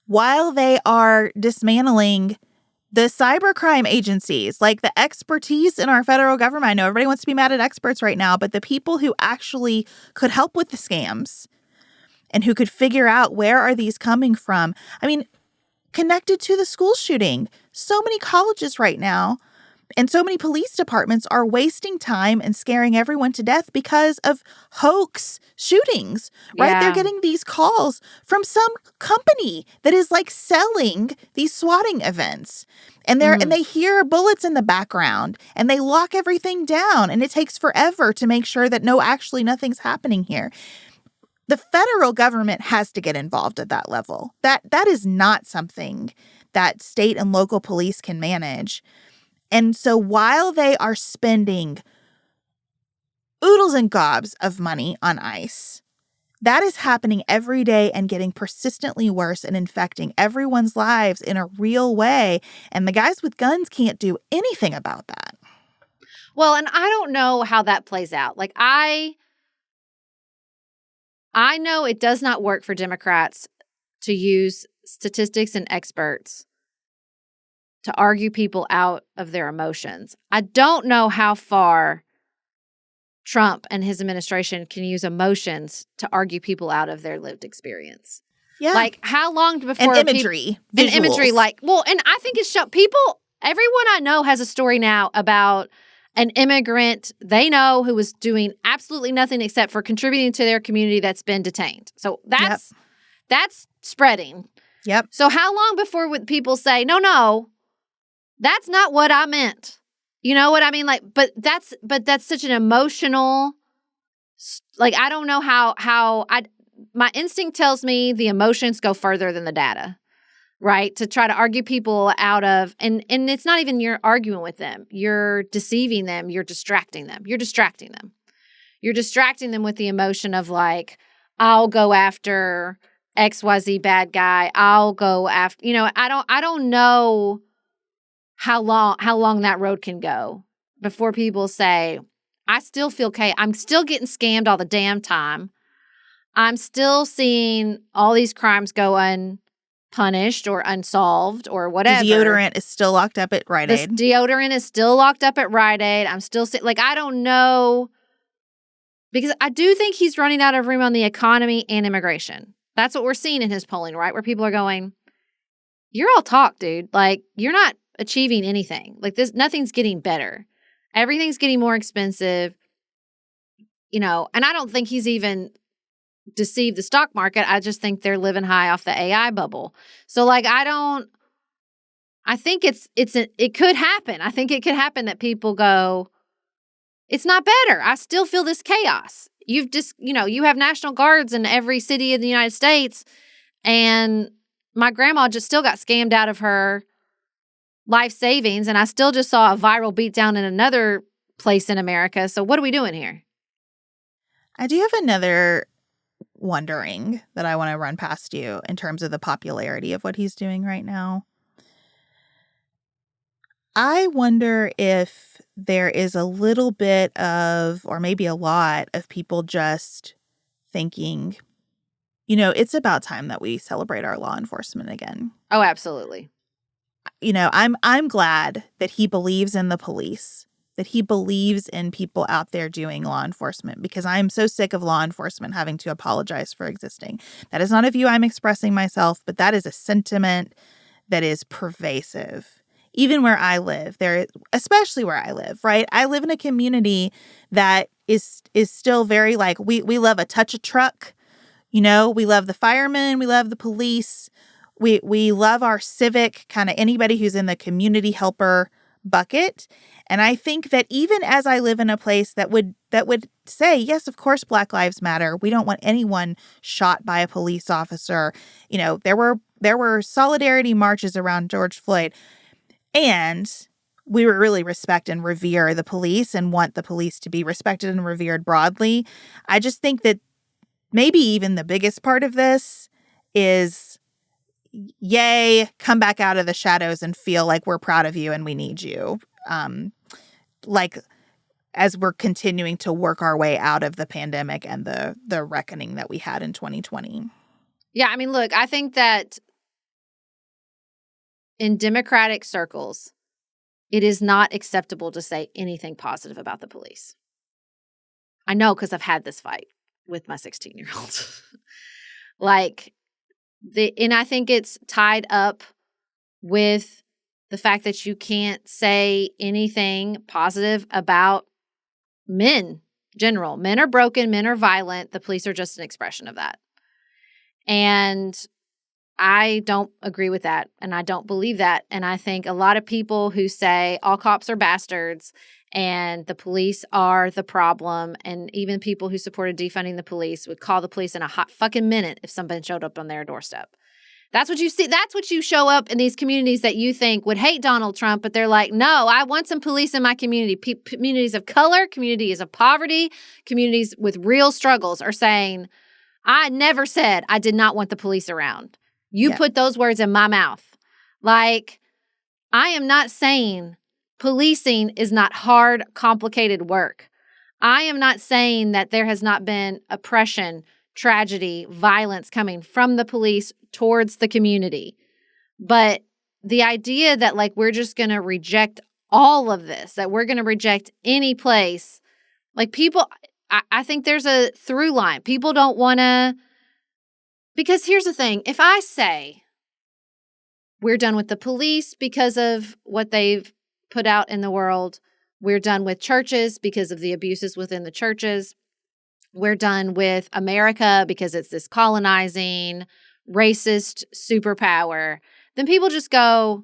while they are dismantling the cybercrime agencies, like the expertise in our federal government. I know everybody wants to be mad at experts right now, but the people who actually could help with the scams and who could figure out where are these coming from. I mean, connected to the school shooting, so many colleges right now and so many police departments are wasting time and scaring everyone to death because of hoax shootings, right? Yeah. They're getting these calls from some company that is like selling these swatting events. And they hear bullets in the background and they lock everything down, and it takes forever to make sure that nothing's happening here. The federal government has to get involved at that level. That is not something that state and local police can manage. And so while they are spending oodles and gobs of money on ICE, that is happening every day and getting persistently worse and infecting everyone's lives in a real way. And the guys with guns can't do anything about that. Well, and I don't know how that plays out. Like, I know it does not work for Democrats to use statistics and experts to argue people out of their emotions. I don't know how far Trump and his administration can use emotions to argue people out of their lived experience. Yeah. Like, how long before... And imagery. And imagery, like... Well, and I think it's... Everyone I know has a story now about an immigrant they know who was doing absolutely nothing except for contributing to their community that's been detained. So that's spreading. Yep. So how long before would people say, no, that's not what I meant? You know what I mean? Like, but that's such an emotional, like, I don't know my instinct tells me the emotions go further than the data, right? To try to argue people out of, and it's not even you're arguing with them. You're deceiving them. You're distracting them. You're distracting them with the emotion of like, I'll go after XYZ bad guy. I'll go after, I don't know how long that road can go before people say, I still feel okay. I'm still getting scammed all the damn time. I'm still seeing all these crimes go unpunished or unsolved or whatever. The deodorant is still locked up at Rite Aid. Deodorant is still locked up at Rite Aid. I'm still like, I don't know. Because I do think he's running out of room on the economy and immigration. That's what we're seeing in his polling, right? Where people are going, you're all talk, dude. Like, you're not achieving anything. Like, nothing's getting better. Everything's getting more expensive. And I don't think he's even deceived the stock market. I just think they're living high off the AI bubble. So, like, I think it could happen. I think it could happen that people go, it's not better. I still feel this chaos. You've just, you have National Guards in every city in the United States, and my grandma just still got scammed out of her life savings, and I still just saw a viral beatdown in another place in America. So what are we doing here? I do have another wondering that I want to run past you in terms of the popularity of what he's doing right now. I wonder if there is a little bit of, or maybe a lot of people just thinking, it's about time that we celebrate our law enforcement again. Oh, absolutely. I'm glad that he believes in the police, that he believes in people out there doing law enforcement, because I am so sick of law enforcement having to apologize for existing. That is not a view I'm expressing myself, but that is a sentiment that is pervasive. Even where I live, especially where I live, right? I live in a community that is still very like, we love a touch of truck. We love the firemen, we love the police. We love our civic, kind of anybody who's in the community helper bucket. And I think that even as I live in a place that would say, yes, of course, Black Lives Matter. We don't want anyone shot by a police officer. There were solidarity marches around George Floyd. And we really respect and revere the police and want the police to be respected and revered broadly. I just think that maybe even the biggest part of this is, yay, come back out of the shadows and feel like we're proud of you and we need you. Like as we're continuing to work our way out of the pandemic and the reckoning that we had in 2020. Yeah, I mean, look, I think that in Democratic circles, it is not acceptable to say anything positive about the police. I know because I've had this fight with my 16-year-old. And I think it's tied up with the fact that you can't say anything positive about men, general. Men are broken, men are violent. The police are just an expression of that. And I don't agree with that, and I don't believe that. And I think a lot of people who say all cops are bastards and the police are the problem, and even people who supported defunding the police would call the police in a hot fucking minute if somebody showed up on their doorstep. That's what you see. That's what you show up in these communities that you think would hate Donald Trump, but they're like, no, I want some police in my community. Communities of color, communities of poverty, communities with real struggles are saying, I never said I did not want the police around. You put those words in my mouth. Like, I am not saying policing is not hard, complicated work. I am not saying that there has not been oppression, tragedy, violence coming from the police towards the community. But the idea that, like, we're just going to reject all of this, that we're going to reject any place, like, people, I think there's a through line. People don't want to. Because here's the thing, if I say we're done with the police because of what they've put out in the world, we're done with churches because of the abuses within the churches, we're done with America because it's this colonizing, racist superpower, then people just go,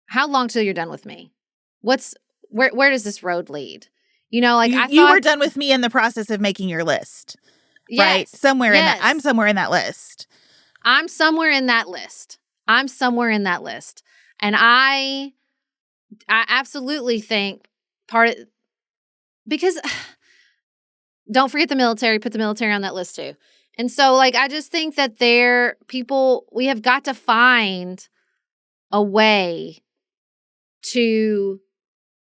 how long till you're done with me? Where does this road lead? You were done with me in the process of making your list. Yes, right? Somewhere in that. I'm somewhere in that list. I'm somewhere in that list. And I absolutely think because don't forget the military, put the military on that list too. And so, I just think that we have got to find a way to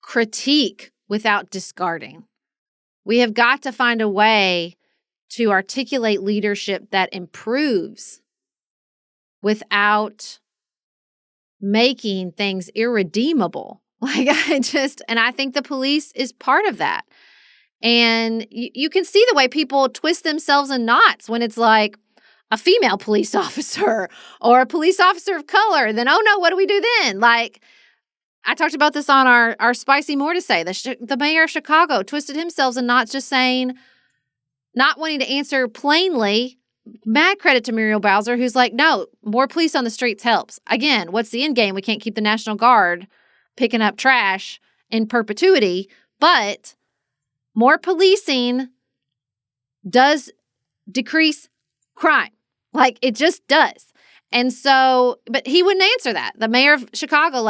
critique without discarding. We have got to find a way to articulate leadership that improves without making things irredeemable. And I think the police is part of that. And you can see the way people twist themselves in knots when it's like a female police officer or a police officer of color. Then, oh no, what do we do then? I talked about this on our Spicy More to Say. The mayor of Chicago twisted himself in knots just saying, not wanting to answer plainly. Mad credit to Muriel Bowser, who's like, no, more police on the streets helps. Again, what's the end game? We can't keep the National Guard picking up trash in perpetuity, but more policing does decrease crime. It just does. And so, but he wouldn't answer that. The mayor of Chicago,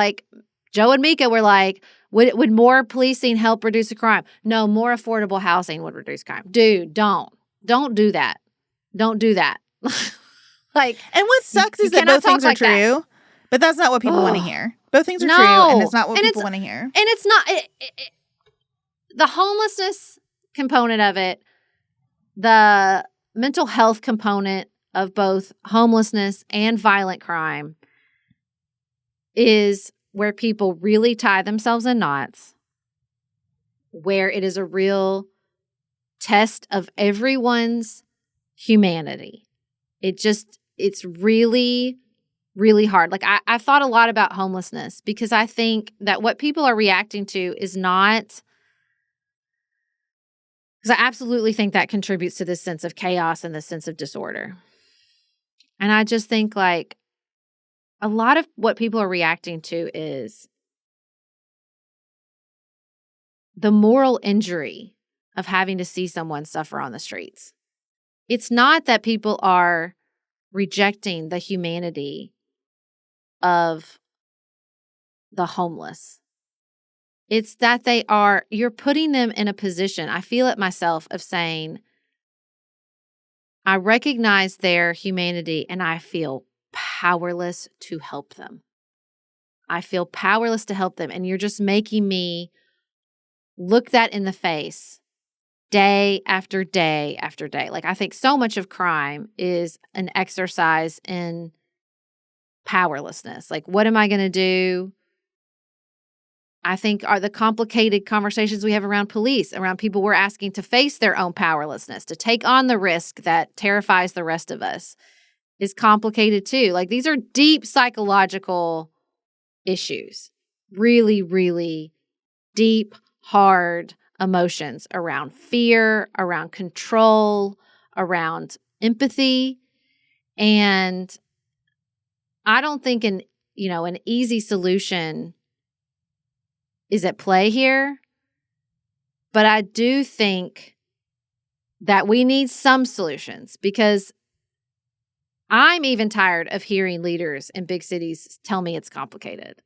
Joe and Mika were like, would more policing help reduce the crime? No, more affordable housing would reduce crime. Dude, don't do that. Don't do that. And what sucks is that both things are true, but that's not what people want to hear. Both things are true, and it's not what people want to hear. And it's not the homelessness component of it, the mental health component of both homelessness and violent crime is where people really tie themselves in knots, where it is a real test of everyone's humanity. It's really, really hard. Like I've thought a lot about homelessness because I think that what people are reacting to is not, because I absolutely think that contributes to this sense of chaos and this sense of disorder. And I just think like a lot of what people are reacting to is the moral injury of having to see someone suffer on the streets. It's not that people are rejecting the humanity of the homeless. It's that you're putting them in a position, I feel it myself, of saying, I recognize their humanity and I feel powerless to help them. I feel powerless to help them. And you're just making me look that in the face day after day after day. Like I think so much of crime is an exercise in powerlessness. Like, what am I going to do? I think are the complicated conversations we have around police, around people we're asking to face their own powerlessness, to take on the risk that terrifies the rest of us, is complicated too. Like these are deep psychological issues, really, really deep, hard emotions around fear, around control, around empathy. And I don't think an easy solution is at play here, but I do think that we need some solutions because I'm even tired of hearing leaders in big cities tell me it's complicated.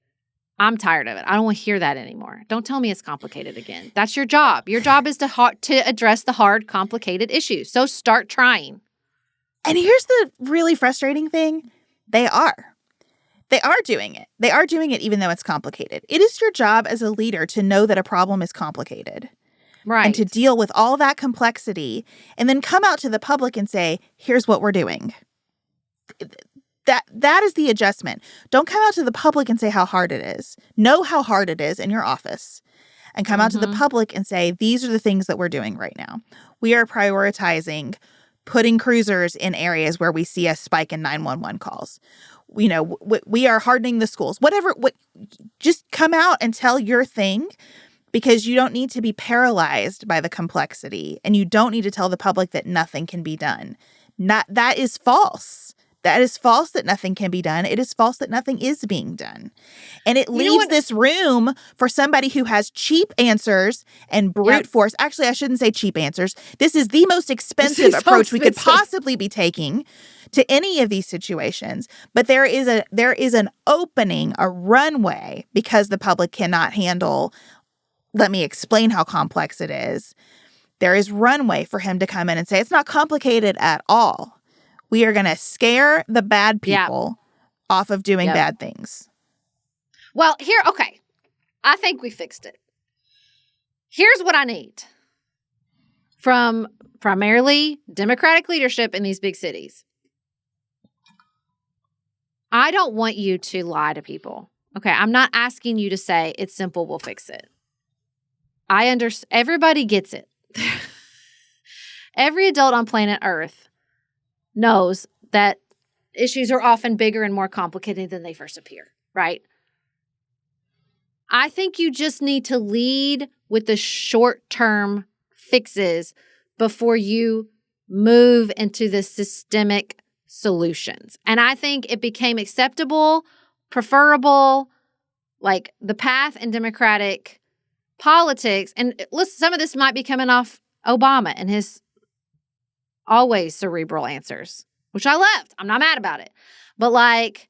I'm tired of it. I don't want to hear that anymore. Don't tell me it's complicated again. That's your job. Your job is to address the hard, complicated issues. So start trying. And here's the really frustrating thing. They are doing it. They are doing it even though it's complicated. It is your job as a leader to know that a problem is complicated. Right. And to deal with all that complexity and then come out to the public and say, here's what we're doing. That is the adjustment. Don't come out to the public and say how hard it is. Know how hard it is in your office and come out to the public and say, these are the things that we're doing right now. We are prioritizing putting cruisers in areas where we see a spike in 911 calls. We are hardening the schools. Just come out and tell your thing because you don't need to be paralyzed by the complexity and you don't need to tell the public that nothing can be done. That is false. That is false that nothing can be done. It is false that nothing is being done. And it leaves this room for somebody who has cheap answers and brute force. Actually, I shouldn't say cheap answers. This is the most expensive approach we could possibly be taking to any of these situations. But there is an opening, a runway, because the public cannot handle, let me explain how complex it is. There is runway for him to come in and say, it's not complicated at all. We are going to scare the bad people off of doing bad things. Well, okay. I think we fixed it. Here's what I need from primarily Democratic leadership in these big cities. I don't want you to lie to people. Okay, I'm not asking you to say it's simple, we'll fix it. I understand. Everybody gets it. Every adult on planet Earth knows that issues are often bigger and more complicated than they first appear, right? I think you just need to lead with the short-term fixes before you move into the systemic solutions. And I think it became acceptable, preferable, like the path in Democratic politics. And listen, some of this might be coming off Obama and his always cerebral answers, which I loved. I'm not mad about it. But like,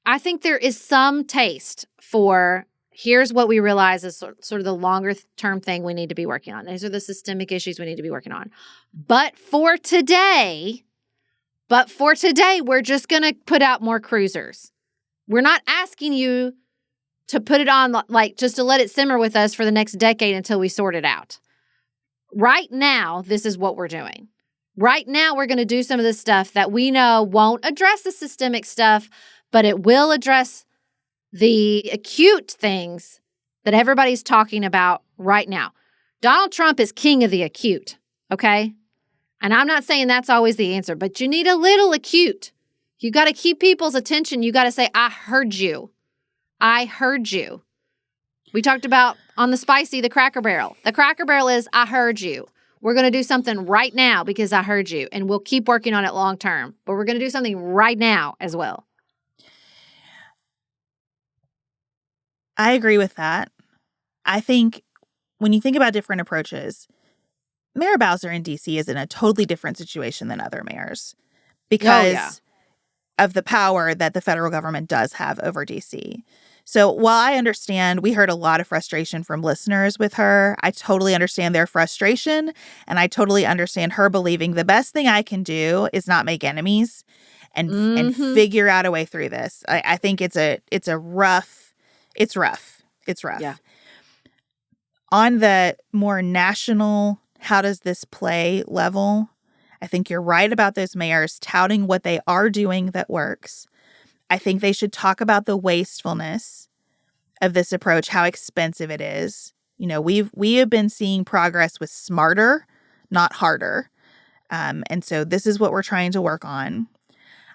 I think there is some taste for, here's what we realize is sort of the longer term thing we need to be working on. These are the systemic issues we need to be working on. But for today, we're just going to put out more cruisers. We're not asking you to put it on, like, just to let it simmer with us for the next decade until we sort it out. Right now, this is what we're doing. Right now, we're going to do some of this stuff that we know won't address the systemic stuff, but it will address the acute things that everybody's talking about right now. Donald Trump is king of the acute, okay? And I'm not saying that's always the answer, but you need a little acute. You got to keep people's attention. You got to say, I heard you. I heard you. We talked about on the spicy, the Cracker Barrel. The Cracker Barrel is, I heard you. We're going to do something right now because I heard you. And we'll keep working on it long term. But we're going to do something right now as well. I agree with that. I think when you think about different approaches, Mayor Bowser in D.C. is in a totally different situation than other mayors because of the power that the federal government does have over D.C. So while I understand we heard a lot of frustration from listeners with her, I totally understand their frustration, and I totally understand her believing the best thing I can do is not make enemies and figure out a way through this. I think it's rough. It's rough. Yeah. On the more national, how does this play level, I think you're right about those mayors touting what they are doing that works. I think they should talk about the wastefulness of this approach, how expensive it is. You know, we have been seeing progress with smarter, not harder. And so this is what we're trying to work on.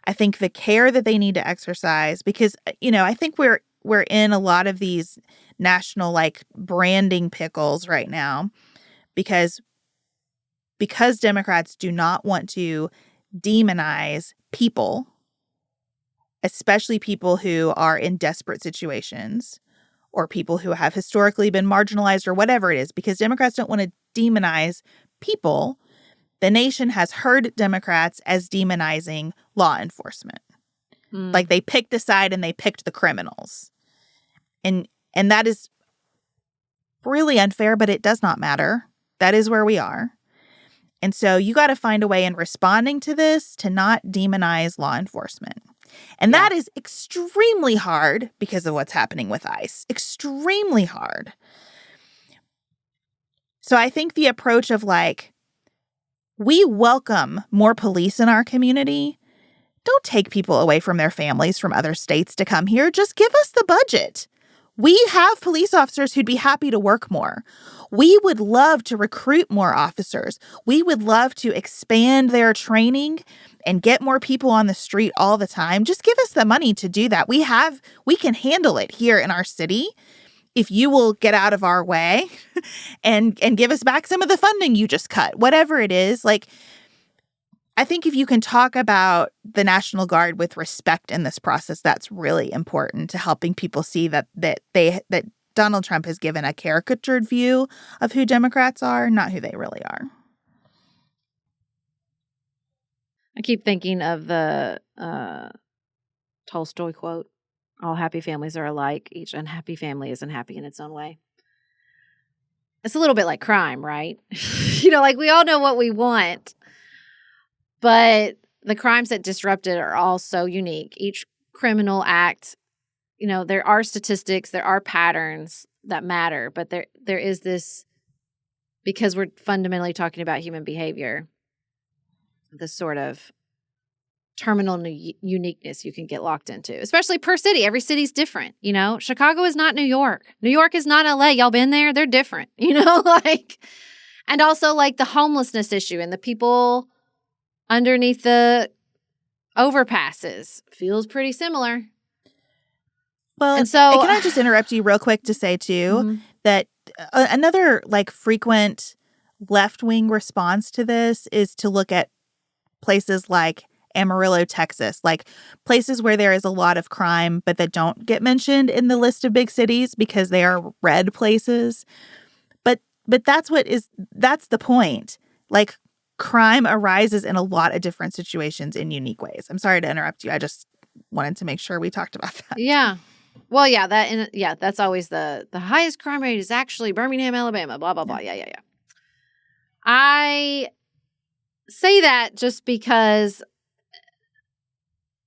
I think the care that they need to exercise, because, you know, I think we're in a lot of these national, like, branding pickles right now because Democrats do not want to demonize people, especially people who are in desperate situations or people who have historically been marginalized or whatever it is, because Democrats don't want to demonize people. The nation has heard Democrats as demonizing law enforcement. Like, they picked a side and they picked the criminals. And that is really unfair, but it does not matter. That is where we are. And so you got to find a way in responding to this to not demonize law enforcement. And that is extremely hard because of what's happening with ICE. Extremely hard. So I think the approach of, like, we welcome more police in our community. Don't take people away from their families from other states to come here. Just give us the budget. We have police officers who'd be happy to work more. We would love to recruit more officers. We would love to expand their training and get more people on the street all the time. Just give us the money to do that. We can handle it here in our city if you will get out of our way and give us back some of the funding you just cut, whatever it is. Like, I think if you can talk about the National Guard with respect in this process, that's really important to helping people see that Donald Trump has given a caricatured view of who Democrats are, not who they really are. I keep thinking of the Tolstoy quote, all happy families are alike. Each unhappy family is unhappy in its own way. It's a little bit like crime, right? You know, like, we all know what we want. But the crimes that disrupt it are all so unique. Each criminal act, you know, there are statistics, there are patterns that matter, but there is this, because we're fundamentally talking about human behavior, this sort of terminal uniqueness you can get locked into, especially per city. Every city's different, you know? Chicago is not New York. New York is not LA. Y'all been there? They're different, you know? Like, and also, like, the homelessness issue and the people underneath the overpasses feels pretty similar. Well, and so can I just interrupt you real quick to say, too, that another, like, frequent left-wing response to this is to look at places like Amarillo, Texas, like places where there is a lot of crime, but that don't get mentioned in the list of big cities because they are red places. But that's the point. Like, crime arises in a lot of different situations in unique ways. I'm sorry to interrupt you. I just wanted to make sure we talked about that. Yeah. Well, yeah, that's always the highest crime rate is actually Birmingham, Alabama, blah, blah, blah. Yeah. I say that just because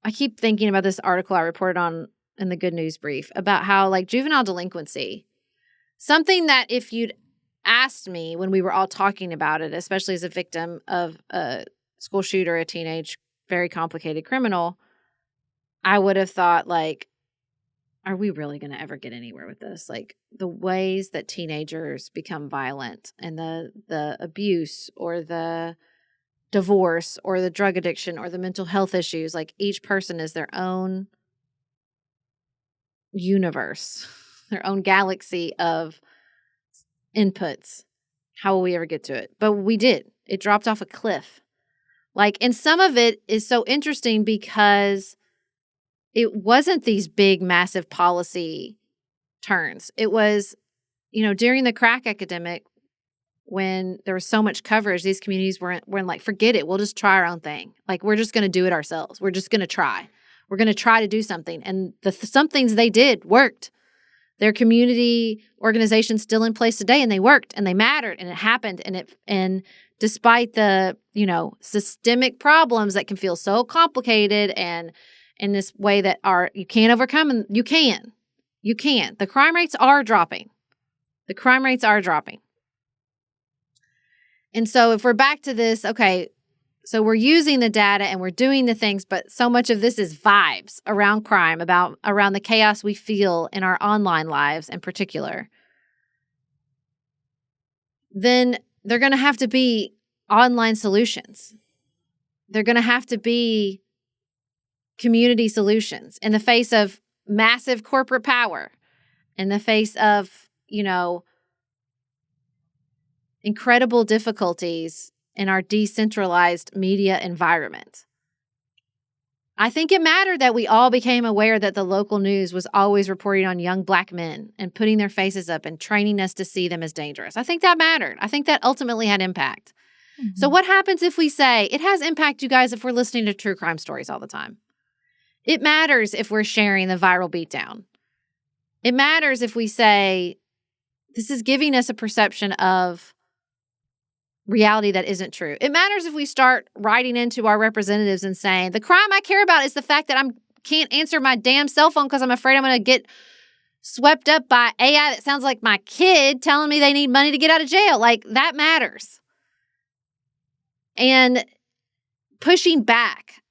I keep thinking about this article I reported on in the Good News Brief about how, like, juvenile delinquency, something that if you'd asked me when we were all talking about it, especially as a victim of a school shooter, a teenage, very complicated criminal, I would have thought, like, are we really going to ever get anywhere with this? Like, the ways that teenagers become violent and the abuse or the divorce or the drug addiction or the mental health issues, like, each person is their own universe, their own galaxy of inputs. How will we ever get to it? But we did. It dropped off a cliff. Like, and some of it is so interesting because it wasn't these big, massive policy turns. It was, during the crack epidemic, when there was so much coverage, these communities weren't like, forget it. We'll just try our own thing. Like, we're just going to do it ourselves. We're just going to try. We're going to try to do something. And some things they did worked. Their community organization's still in place today, and they worked, and they mattered, and it happened. And despite the, systemic problems that can feel so complicated and in this way that you can't overcome, and you can. The crime rates are dropping. And so if we're back to this, okay, so we're using the data and we're doing the things, but so much of this is vibes around crime, around the chaos we feel in our online lives in particular. Then they're going to have to be online solutions. They're going to have to be community solutions in the face of massive corporate power, in the face of, incredible difficulties in our decentralized media environment. I think it mattered that we all became aware that the local news was always reporting on young Black men and putting their faces up and training us to see them as dangerous. I think that mattered. I think that ultimately had impact. Mm-hmm. So what happens if we say, it has impact, you guys, if we're listening to true crime stories all the time? It matters if we're sharing the viral beatdown. It matters if we say, this is giving us a perception of reality that isn't true. It matters if we start writing into our representatives and saying, the crime I care about is the fact that I can't answer my damn cell phone because I'm afraid I'm going to get swept up by AI that sounds like my kid telling me they need money to get out of jail. Like, that matters. And pushing back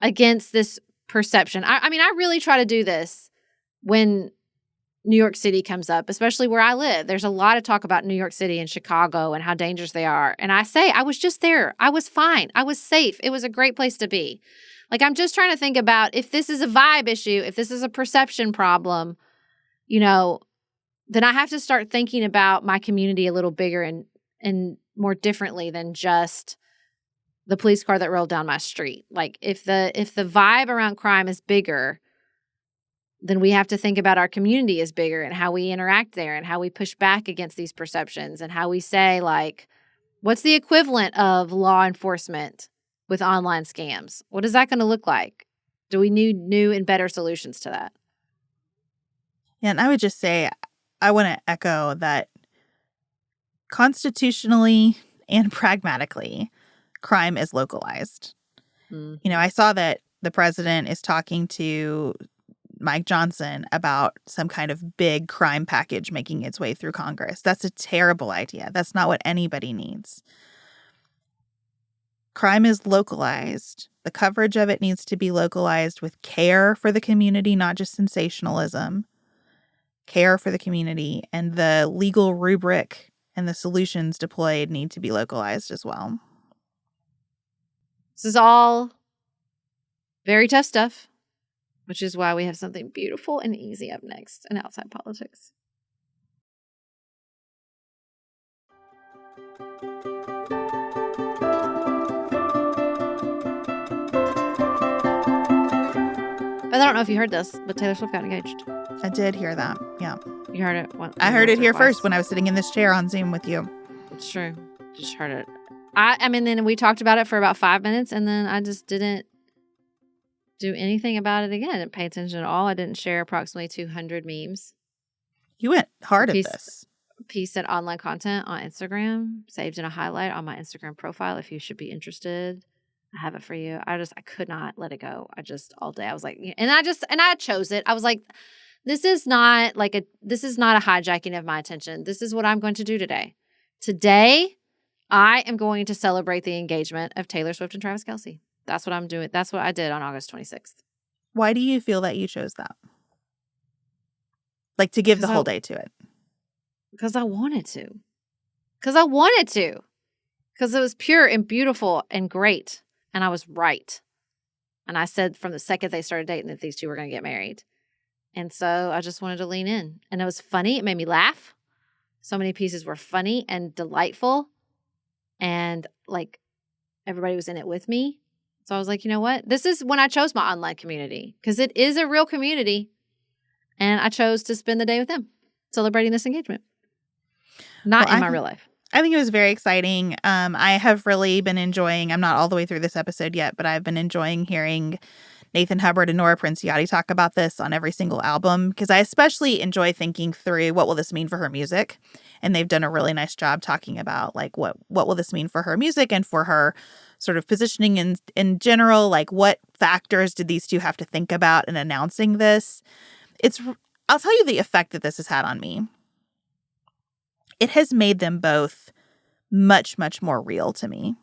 against this perception. I mean, I really try to do this when New York City comes up, especially where I live. There's a lot of talk about New York City and Chicago and how dangerous they are. And I say, I was just there. I was fine. I was safe. It was a great place to be. Like, I'm just trying to think about if this is a vibe issue, if this is a perception problem, then I have to start thinking about my community a little bigger and more differently than just the police car that rolled down my street. Like, if the vibe around crime is bigger, then we have to think about our community as bigger and how we interact there and how we push back against these perceptions and how we say, like, what's the equivalent of law enforcement with online scams? What is that going to look like? Do we need new and better solutions to that? Yeah, and I would just say, I want to echo that constitutionally and pragmatically, crime is localized. Mm-hmm. I saw that the president is talking to Mike Johnson about some kind of big crime package making its way through Congress. That's a terrible idea. That's not what anybody needs. Crime is localized. The coverage of it needs to be localized with care for the community, not just sensationalism. Care for the community, and the legal rubric and the solutions deployed need to be localized as well. This is all very tough stuff, which is why we have something beautiful and easy up next in Outside Politics. But I don't know if you heard this, but Taylor Swift got engaged. I did hear that, yeah. You heard it? I heard it here first when I was sitting in this chair on Zoom with you. It's true. Just heard it. I mean, then we talked about it for about 5 minutes, and then I just didn't do anything about it again. I didn't pay attention at all. I didn't share approximately 200 memes. You went hard at this. Piece at online content on Instagram, saved in a highlight on my Instagram profile if you should be interested. I have it for you. I could not let it go. All day I was like, and I chose it. I was like, this is not a hijacking of my attention. This is what I'm going to do today. Today, I am going to celebrate the engagement of Taylor Swift and Travis Kelce. That's what I'm doing. That's what I did on August 26th. Why do you feel that you chose that? Like, to give the whole day to it? Because I wanted to. Because I wanted to. Because it was pure and beautiful and great. And I was right. And I said from the second they started dating that these two were going to get married. And so I just wanted to lean in. And it was funny. It made me laugh. So many pieces were funny and delightful. And like everybody was in it with me. So I was like, you know what? This is when I chose my online community. Because it is a real community. And I chose to spend the day with them, celebrating this engagement. Not in my real life. I think it was very exciting. I have really been enjoying, I'm not all the way through this episode yet, but I've been enjoying hearing Nathan Hubbard and Nora Princiotti talk about this on every single album, because I especially enjoy thinking through what will this mean for her music. And they've done a really nice job talking about like what will this mean for her music and for her sort of positioning in general. Like, what factors did these two have to think about in announcing this? I'll tell you the effect that this has had on me. It has made them both much, much more real to me.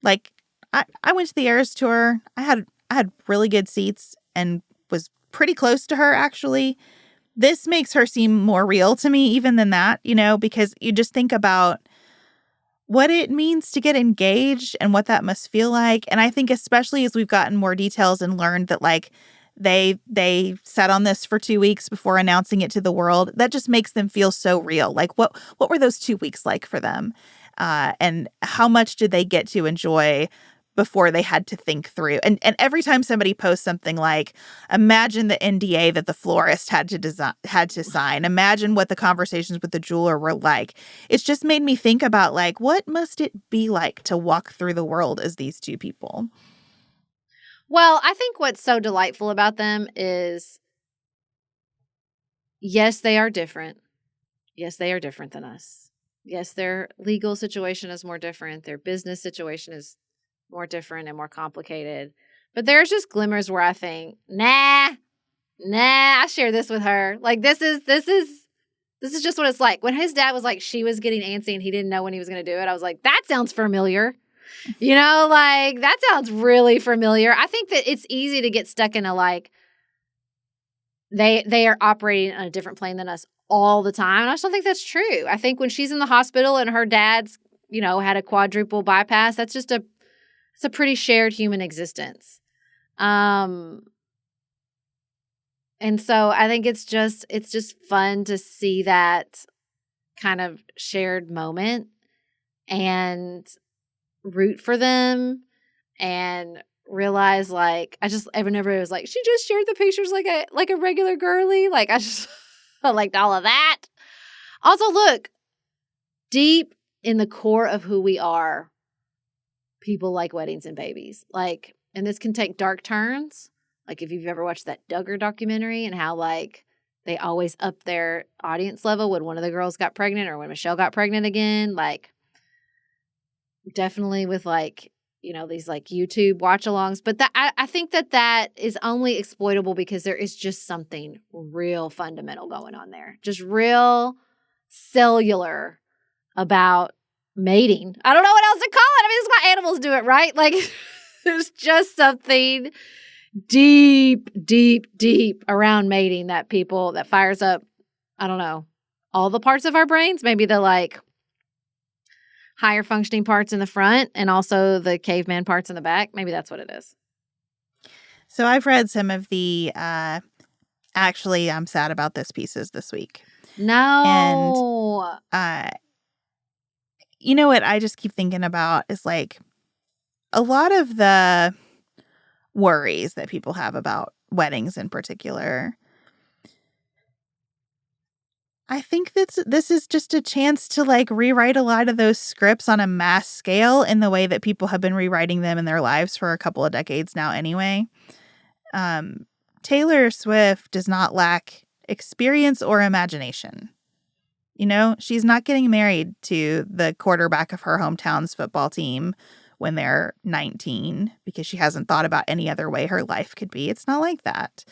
Like, I went to the Eras tour. I had really good seats and was pretty close to her, actually. This makes her seem more real to me even than that, because you just think about what it means to get engaged and what that must feel like. And I think especially as we've gotten more details and learned that, like, they sat on this for 2 weeks before announcing it to the world, that just makes them feel so real. Like, what were those 2 weeks like for them? And how much did they get to enjoy before they had to think through? And every time somebody posts something like, imagine the NDA that the florist had to sign, imagine what the conversations with the jeweler were like, it's just made me think about, like, what must it be like to walk through the world as these two people? Well, I think what's so delightful about them is, yes, they are different. Yes, they are different than us. Yes, their legal situation is more different. Their business situation is more different and more complicated. But there's just glimmers where I think, nah, I share this with her. Like, this is just what it's like. When his dad was like, she was getting antsy and he didn't know when he was going to do it, I was like, that sounds familiar. Like, that sounds really familiar. I think that it's easy to get stuck in a, like, they are operating on a different plane than us all the time. And I just don't think that's true. I think when she's in the hospital and her dad's, had a quadruple bypass, that's just it's a pretty shared human existence. And so I think it's just fun to see that kind of shared moment and root for them and realize, like, everybody was like, she just shared the pictures like a regular girly. Like, I just liked all of that. Also, look, deep in the core of who we are, people like weddings and babies. Like, and this can take dark turns. Like, if you've ever watched that Duggar documentary and how, like, they always up their audience level when one of the girls got pregnant or when Michelle got pregnant again. Like, definitely with, like, these, like, YouTube watch-alongs. But I think that is only exploitable because there is just something real fundamental going on there. Just real cellular about mating. I don't know what else to call it. I mean, this is why animals do it, right? Like, there's just something deep, deep, deep around mating that fires up, I don't know, all the parts of our brains. Maybe the, like, higher functioning parts in the front and also the caveman parts in the back. Maybe that's what it is. So I've read some of the actually I'm sad about this pieces this week. No. And you know what I just keep thinking about is, like, a lot of the worries that people have about weddings in particular. I think this is just a chance to, like, rewrite a lot of those scripts on a mass scale in the way that people have been rewriting them in their lives for a couple of decades now anyway. Taylor Swift does not lack experience or imagination. She's not getting married to the quarterback of her hometown's football team when they're 19 because she hasn't thought about any other way her life could be. It's not like that.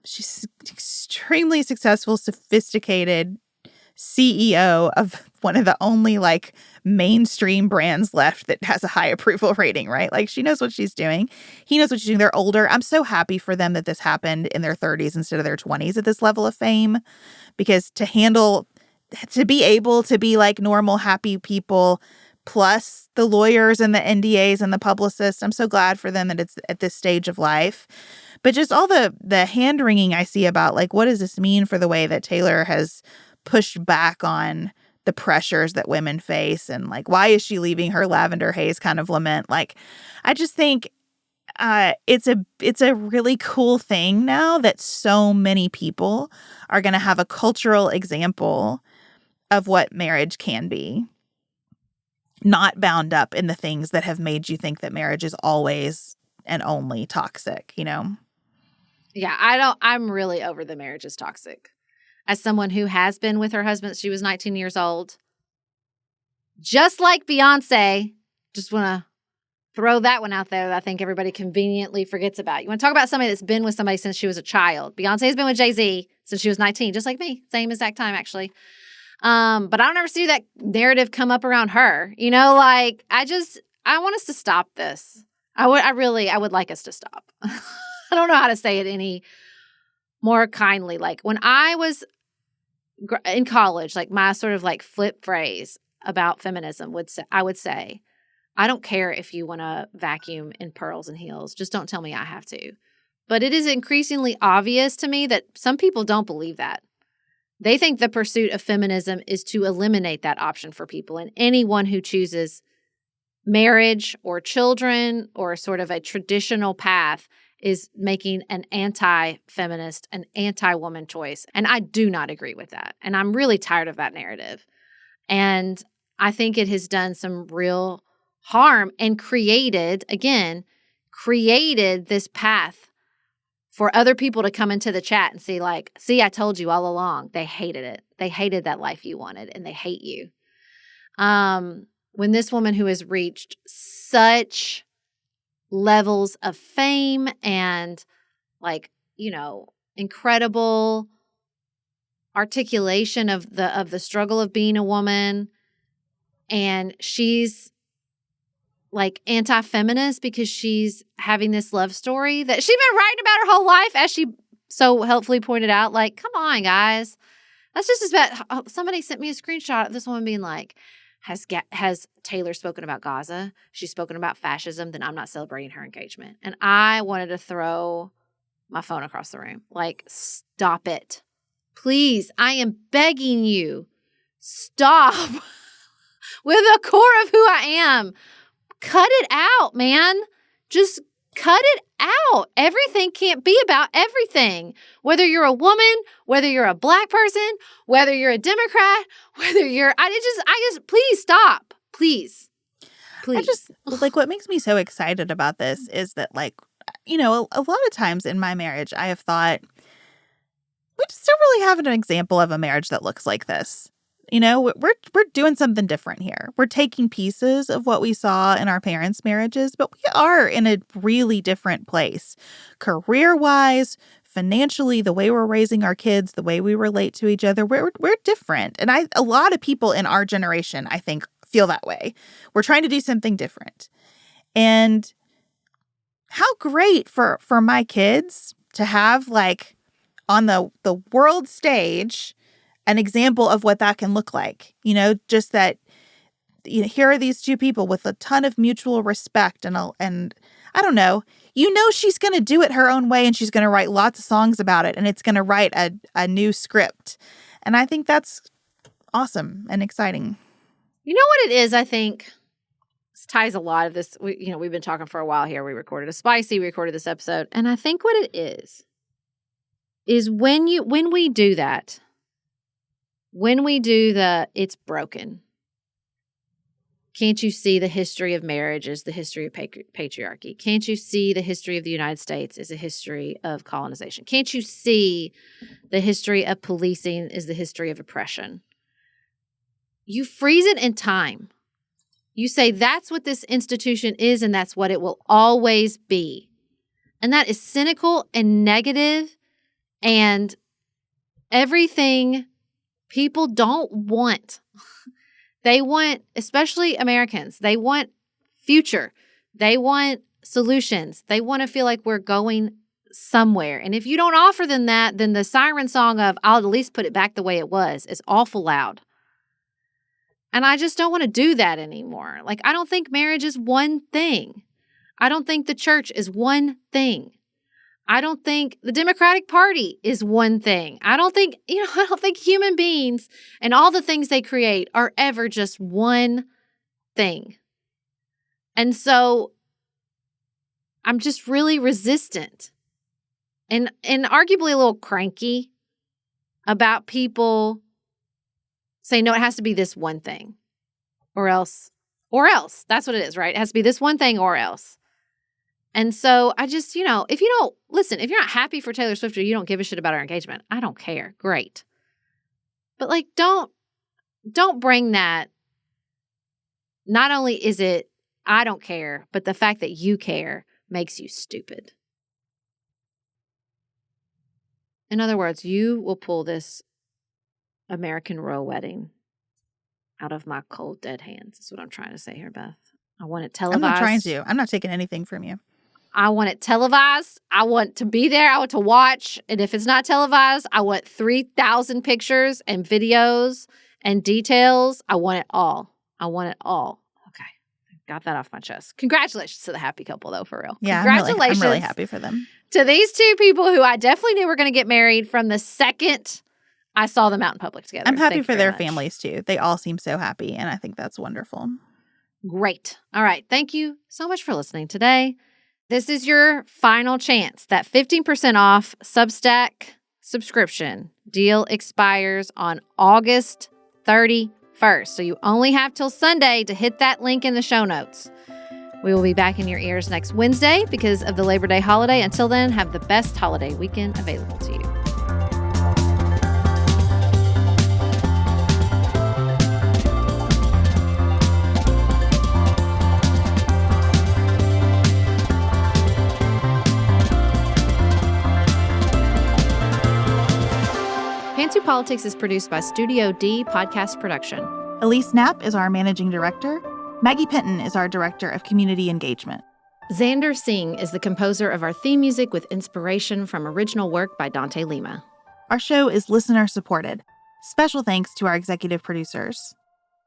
She's extremely successful, sophisticated, CEO of one of the only like mainstream brands left that has a high approval rating, right? Like she knows what she's doing. He knows what she's doing. They're older. I'm so happy for them that this happened in their 30s instead of their 20s at this level of fame, because to be able to be like normal, happy people, plus the lawyers and the NDAs and the publicists, I'm so glad for them that it's at this stage of life. But just all the hand-wringing I see about like, what does this mean for the way that Taylor has pushed back on the pressures that women face, and like, why is she leaving her lavender haze kind of lament? Like, I just think it's a really cool thing now that so many people are going to have a cultural example of what marriage can be, not bound up in the things that have made you think that marriage is always and only toxic, you know? Yeah, I'm really over the marriage is toxic. As someone who has been with her husband, she was 19 years old. Just like Beyonce, just want to throw that one out there that I think everybody conveniently forgets about. You want to talk about somebody that's been with somebody since she was a child. Beyonce's been with Jay-Z since she was 19, just like me. Same exact time, actually. But I don't ever see that narrative come up around her. You know, like, I want us to stop this. I would like us to stop. I don't know how to say it any more kindly. Like, when I was in college, like, my sort of like flip phrase about feminism I would say, I don't care if you want to vacuum in pearls and heels. Just don't tell me I have to. But it is increasingly obvious to me that some people don't believe that. They think the pursuit of feminism is to eliminate that option for people, and anyone who chooses marriage or children or sort of a traditional path is making an anti-feminist, an anti-woman choice. And I do not agree with that. And I'm really tired of that narrative. And I think it has done some real harm and created this path for other people to come into the chat and see, like, see, I told you all along. They hated it. They hated that life you wanted, and they hate you. When this woman who has reached such levels of fame and, like, you know, incredible articulation of the struggle of being a woman, and she's like anti-feminist because she's having this love story that she's been writing about her whole life, as she so helpfully pointed out. Like, come on, guys. That's just as bad. Somebody sent me a screenshot of this woman being like, has Taylor spoken about Gaza? She's spoken about fascism, then I'm not celebrating her engagement. And I wanted to throw my phone across the room. Like, stop it. Please, I am begging you. Stop. With the core of who I am. Cut it out, man. Just cut it out. Everything can't be about everything. Whether you're a woman, whether you're a black person, whether you're a Democrat, whether you're, I just, please stop. Please. I just, like, what makes me so excited about this is that, like, you know, a lot of times in my marriage, I have thought, we just don't really have an example of a marriage that looks like this. You know, we're doing something different here. We're taking pieces of what we saw in our parents' marriages, but we are in a really different place. Career-wise, financially, the way we're raising our kids, the way we relate to each other, we're different. And a lot of people in our generation, I think, feel that way. We're trying to do something different. And how great for my kids to have, like, on the world stage, an example of what that can look like. You know, just that, you know, here are these two people with a ton of mutual respect and I don't know, you know, she's going to do it her own way, and she's going to write lots of songs about it, and it's going to write a new script. And I think that's awesome and exciting. You know what it is? I think this ties a lot of this. We've been talking for a while here. We recorded we recorded this episode. And I think what it is when we do that, when we do it's broken. Can't you see the history of marriage as the history of patriarchy? Can't you see the history of the United States as a history of colonization? Can't you see the history of policing as the history of oppression? You freeze it in time. You say that's what this institution is, and that's what it will always be. And that is cynical and negative, and everything People don't want, they want, especially Americans, they want future. They want solutions. They want to feel like we're going somewhere. And if you don't offer them that, then the siren song of, I'll at least put it back the way it was, is awful loud. And I just don't want to do that anymore. Like, I don't think marriage is one thing. I don't think the church is one thing. I don't think the Democratic Party is one thing. I don't think human beings and all the things they create are ever just one thing. And so I'm just really resistant and arguably a little cranky about people saying, no, it has to be this one thing or else. That's what it is, right? It has to be this one thing or else. And so I just, if you if you're not happy for Taylor Swift or you don't give a shit about our engagement, I don't care. Great. But like, don't bring that. Not only is it, I don't care, but the fact that you care makes you stupid. In other words, you will pull this American royal wedding out of my cold, dead hands. Is what I'm trying to say here, Beth. I want it televised. I'm not trying to. I'm not taking anything from you. I want it televised. I want to be there. I want to watch. And if it's not televised, I want 3,000 pictures and videos and details. I want it all. Okay. Got that off my chest. Congratulations to the happy couple, though, for real. Yeah, congratulations. I'm really happy for them. To these two people who I definitely knew were going to get married from the second I saw them out in public together. I'm happy for their families, too. They all seem so happy, and I think that's wonderful. Great. All right. Thank you so much for listening today. This is your final chance. That 15% off Substack subscription deal expires on August 31st. So you only have till Sunday to hit that link in the show notes. We will be back in your ears next Wednesday because of the Labor Day holiday. Until then, have the best holiday weekend available to you. Pantsuit Politics is produced by Studio D Podcast Production. Elise Knapp is our managing director. Maggie Penton is our director of community engagement. Xander Singh is the composer of our theme music with inspiration from original work by Dante Lima. Our show is listener supported. Special thanks to our executive producers: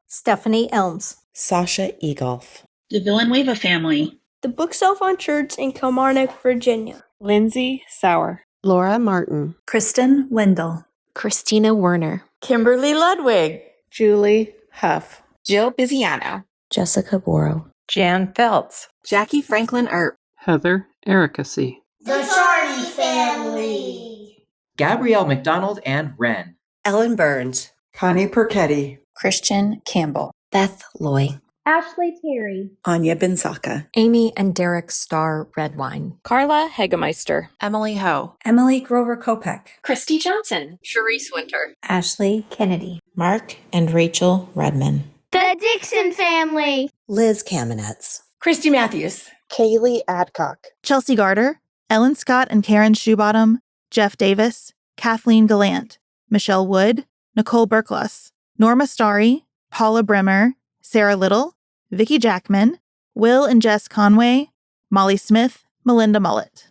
Stephanie Elms, Sasha Egolf, the Villanueva family, the Bookshelf on Church in Kilmarnock, Virginia, Lindsay Sauer, Laura Martin, Kristen Wendell, Christina Werner, Kimberly Ludwig, Julie Huff, Jill Biziano, Jessica Borrow, Jan Feltz, Jackie Franklin Earp, Heather Ericacy, the Charney family, Gabrielle McDonald and Wren, Ellen Burns, Connie Perchetti, Christian Campbell, Beth Loy, Ashley Terry, Anya Bensaka, Amy and Derek Starr Redwine, Carla Hegemeister, Emily Ho, Emily Grover Kopek, Christy Johnson, Sharice Winter, Ashley Kennedy, Mark and Rachel Redman, the Dixon family, Liz Kamenetz, Christy Matthews, Kaylee Adcock, Chelsea Garter, Ellen Scott and Karen Shoebottom, Jeff Davis, Kathleen Gallant, Michelle Wood, Nicole Berklos, Norma Starry, Paula Bremer, Sarah Little, Vicki Jackman, Will and Jess Conway, Molly Smith, Melinda Mullett.